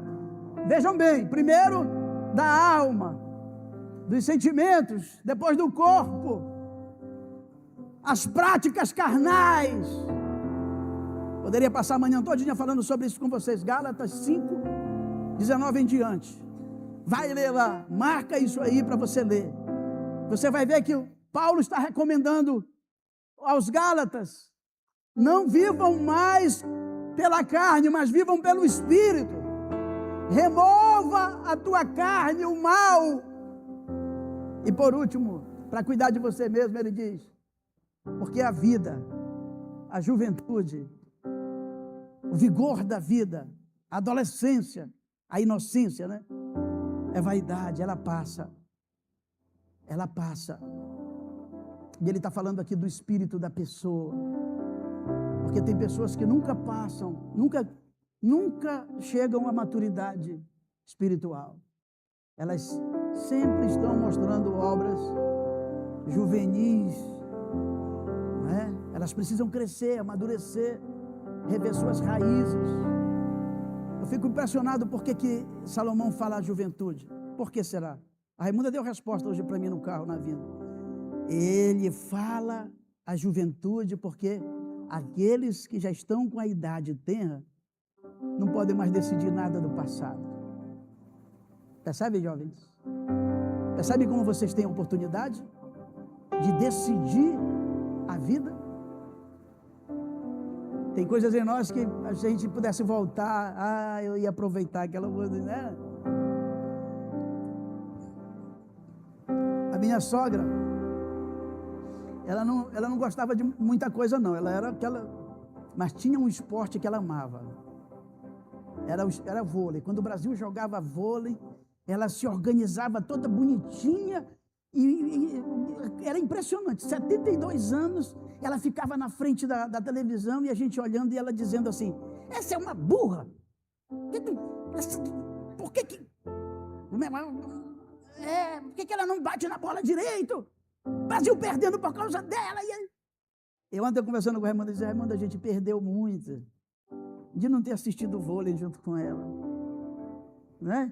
Vejam bem, primeiro da alma, dos sentimentos, depois do corpo, as práticas carnais. Poderia passar a manhã todinha falando sobre isso com vocês. Gálatas 5, 19 em diante. Vai ler lá, marca isso aí para você ler. Você vai ver que Paulo está recomendando aos Gálatas, não vivam mais pela carne, mas vivam pelo Espírito. Remova a tua carne, o mal. E por último, para cuidar de você mesmo, ele diz, porque a vida, a juventude, o vigor da vida, a adolescência, a inocência, né? É vaidade, ela passa. Ela passa. E ele está falando aqui do espírito da pessoa. Porque tem pessoas que nunca passam, nunca chegam à maturidade espiritual. Elas sempre estão mostrando obras juvenis, não é? Elas precisam crescer, amadurecer, rever suas raízes. Eu fico impressionado porque que Salomão fala a juventude. Por que será? A Raimunda deu resposta hoje para mim no carro, na vinda. Ele fala a juventude porque aqueles que já estão com a idade tenra não podem mais decidir nada do passado. Percebe, jovens? Percebe como vocês têm a oportunidade de decidir a vida? Tem coisas em nós que a gente pudesse voltar, eu ia aproveitar aquela coisa, né? A minha sogra, ela não gostava de muita coisa não, ela era aquela, mas tinha um esporte que ela amava, era vôlei. Quando o Brasil jogava vôlei, ela se organizava toda bonitinha e era impressionante, 72 anos, ela ficava na frente da televisão e a gente olhando e ela dizendo assim, essa é uma burra, por que ela não bate na bola direito? Brasil perdendo por causa dela. Eu ando conversando com a Raimunda e disse, Raimunda, a gente perdeu muito de não ter assistido o vôlei junto com ela, né?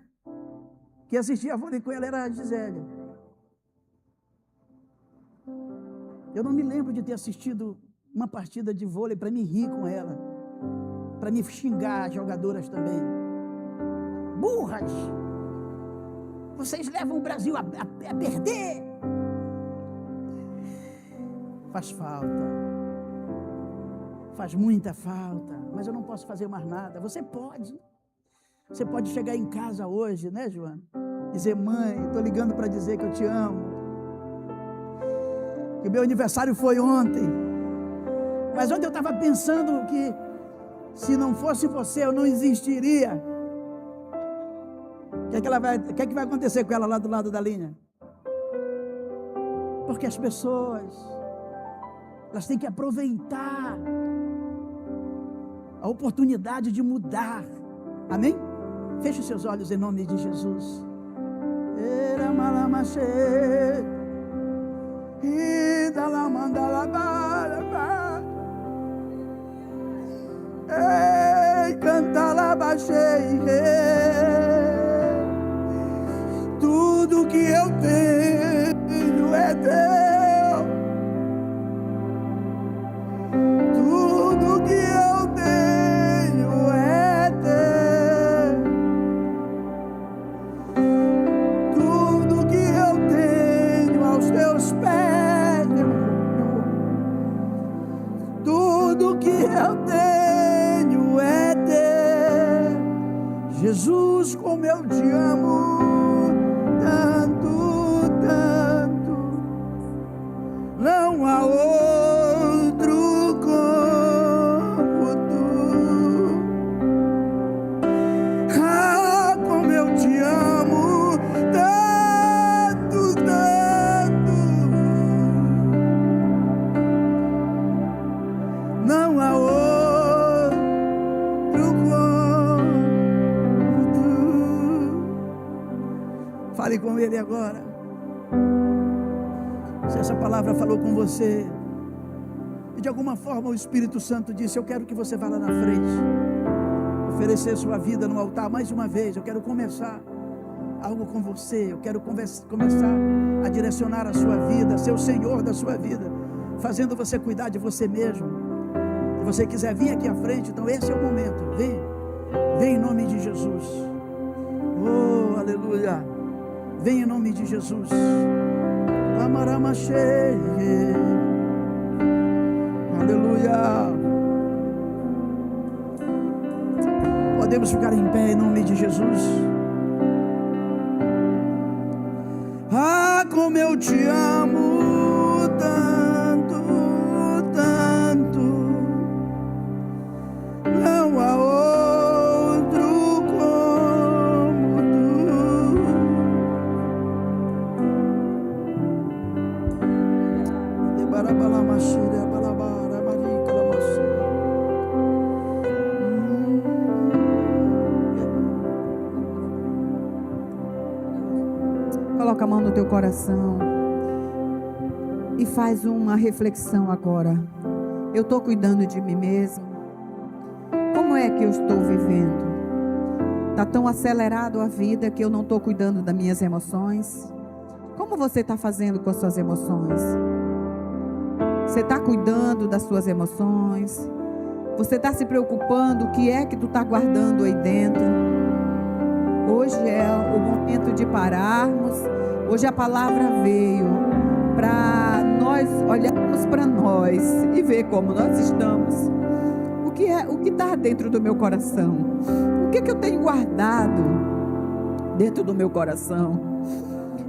Quem assistia a vôlei com ela era a Gisele. Eu não me lembro de ter assistido uma partida de vôlei para me rir com ela, para me xingar as jogadoras também. Burras! Vocês levam o Brasil a perder. Faz falta. Faz muita falta. Mas eu não posso fazer mais nada. Você pode. Você pode chegar em casa hoje, né, Joana? Dizer, mãe, estou ligando para dizer que eu te amo. Que meu aniversário foi ontem. Mas ontem eu estava pensando que se não fosse você, eu não existiria. O que é que vai acontecer com ela lá do lado da linha? Porque as pessoas, elas têm que aproveitar a oportunidade de mudar. Amém? Feche seus olhos em nome de Jesus. Ei, canta lá, baixei. Tudo que eu tenho é teu. Jesus, como eu te amo, tanto, tanto, não há outro como tu. Ah, como eu te amo, tanto, tanto, não há outro como tu. Fale com Ele agora. Se essa palavra falou com você e de alguma forma o Espírito Santo disse: eu quero que você vá lá na frente, oferecer sua vida no altar mais uma vez, eu quero começar algo com você, eu quero começar a direcionar a sua vida, ser o Senhor da sua vida, fazendo você cuidar de você mesmo. Se você quiser vir aqui à frente, então esse é o momento. Vem em nome de Jesus. Oh, aleluia. Vem em nome de Jesus. Amaramache. Aleluia. Podemos ficar em pé em nome de Jesus. Ah, como eu te amo tanto, tanto, não há outro como tu. Debarabalamashira, balabara, marica, lamashira. Coloca a mão no teu coração e faz uma reflexão agora. Eu estou cuidando de mim mesmo? Como é que eu estou vivendo? Está tão acelerado a vida que eu não estou cuidando das minhas emoções? Como você está fazendo com as suas emoções? Você está cuidando das suas emoções? Você está se preocupando o que é que tu está guardando aí dentro? Hoje é o momento de pararmos. Hoje a palavra veio para nós olharmos para nós e ver como nós estamos. O que está dentro do meu coração? O que eu tenho guardado dentro do meu coração?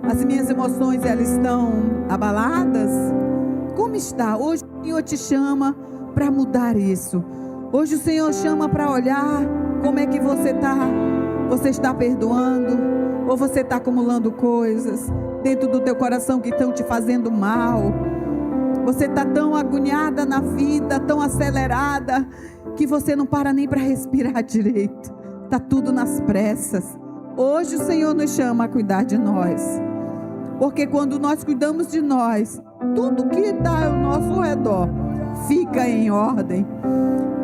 As minhas emoções, elas estão abaladas? Como está? Hoje o Senhor te chama para mudar isso. Hoje o Senhor chama para olhar como é que você está. Você está perdoando? Ou você está acumulando coisas dentro do teu coração que estão te fazendo mal? Você está tão agoniada na vida, tão acelerada, que você não para nem para respirar direito. Está tudo nas pressas. Hoje o Senhor nos chama a cuidar de nós. Porque quando nós cuidamos de nós, tudo que está ao nosso redor fica em ordem.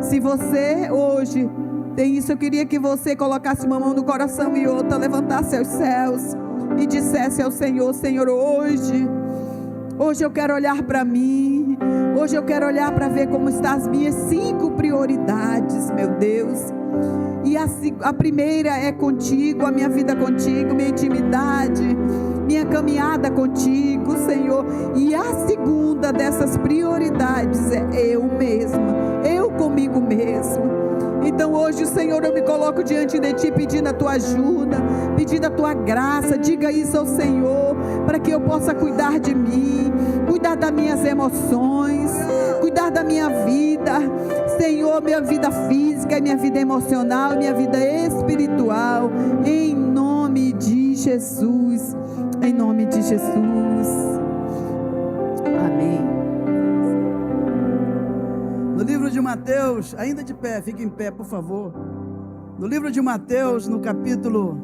Se você hoje tem isso, eu queria que você colocasse uma mão no coração e outra, levantasse aos céus e dissesse ao Senhor: Senhor, hoje eu quero olhar para mim, hoje eu quero olhar para ver como estão as minhas 5 prioridades, meu Deus. E a primeira é contigo, a minha vida contigo, minha intimidade, minha caminhada contigo, Senhor. E a segunda dessas prioridades é eu mesma, eu comigo mesmo. Então hoje, Senhor, eu me coloco diante de Ti pedindo a Tua ajuda, pedindo a Tua graça. Diga isso ao Senhor, para que eu possa cuidar de mim, cuidar das minhas emoções, cuidar da minha vida, Senhor, minha vida física, minha vida emocional, minha vida espiritual, em nome de Jesus, em nome de Jesus. Amém. No livro de Mateus, ainda de pé, fique em pé, por favor. No livro de Mateus, no capítulo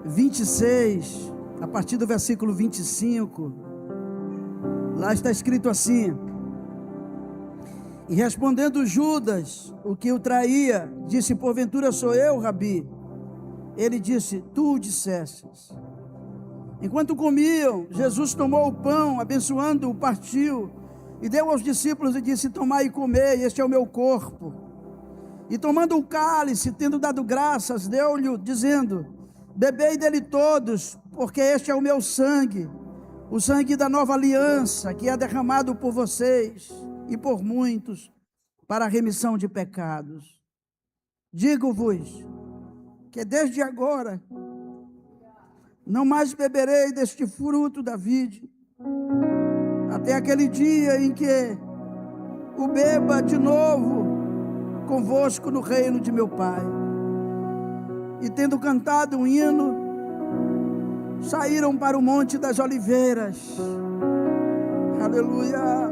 26, a partir do versículo 25, lá está escrito assim: e respondendo Judas, o que o traía, disse: porventura sou eu, Rabi? Ele disse: tu o dissestes. Enquanto comiam, Jesus tomou o pão, abençoando-o, partiu e deu aos discípulos e disse: tomai e comei, este é o meu corpo. E tomando o cálice, tendo dado graças, deu-lhe, dizendo: bebei dele todos, porque este é o meu sangue, o sangue da nova aliança, que é derramado por vocês e por muitos, para a remissão de pecados. Digo-vos que desde agora não mais beberei deste fruto da vide, até aquele dia em que o beba de novo convosco no reino de meu Pai. E tendo cantado um hino, saíram para o Monte das Oliveiras. Aleluia.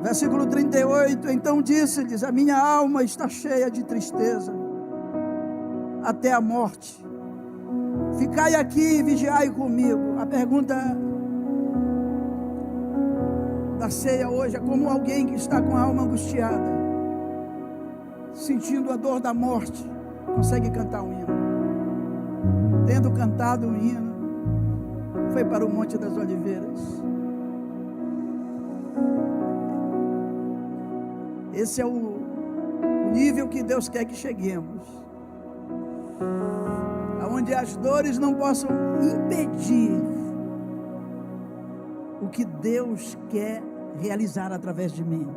Versículo 38, então disse-lhes: a minha alma está cheia de tristeza, até a morte. Ficai aqui e vigiai comigo. A pergunta da ceia hoje é como alguém que está com a alma angustiada, sentindo a dor da morte, consegue cantar um hino. Tendo cantado um hino, foi para o Monte das Oliveiras. Esse é o nível que Deus quer que cheguemos, onde as dores não possam impedir o que Deus quer realizar através de mim.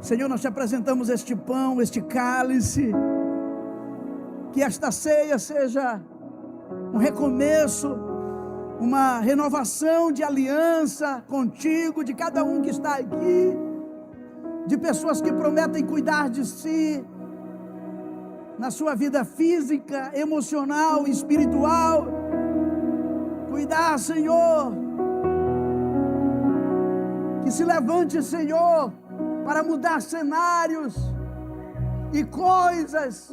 Senhor, nós te apresentamos este pão, este cálice, que esta ceia seja um recomeço, uma renovação de aliança contigo, de cada um que está aqui, de pessoas que prometem cuidar de si, na sua vida física, emocional, espiritual. Cuidar, Senhor, que se levante, Senhor, para mudar cenários e coisas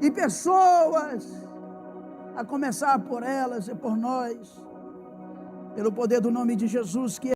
e pessoas, a começar por elas e por nós, pelo poder do nome de Jesus, que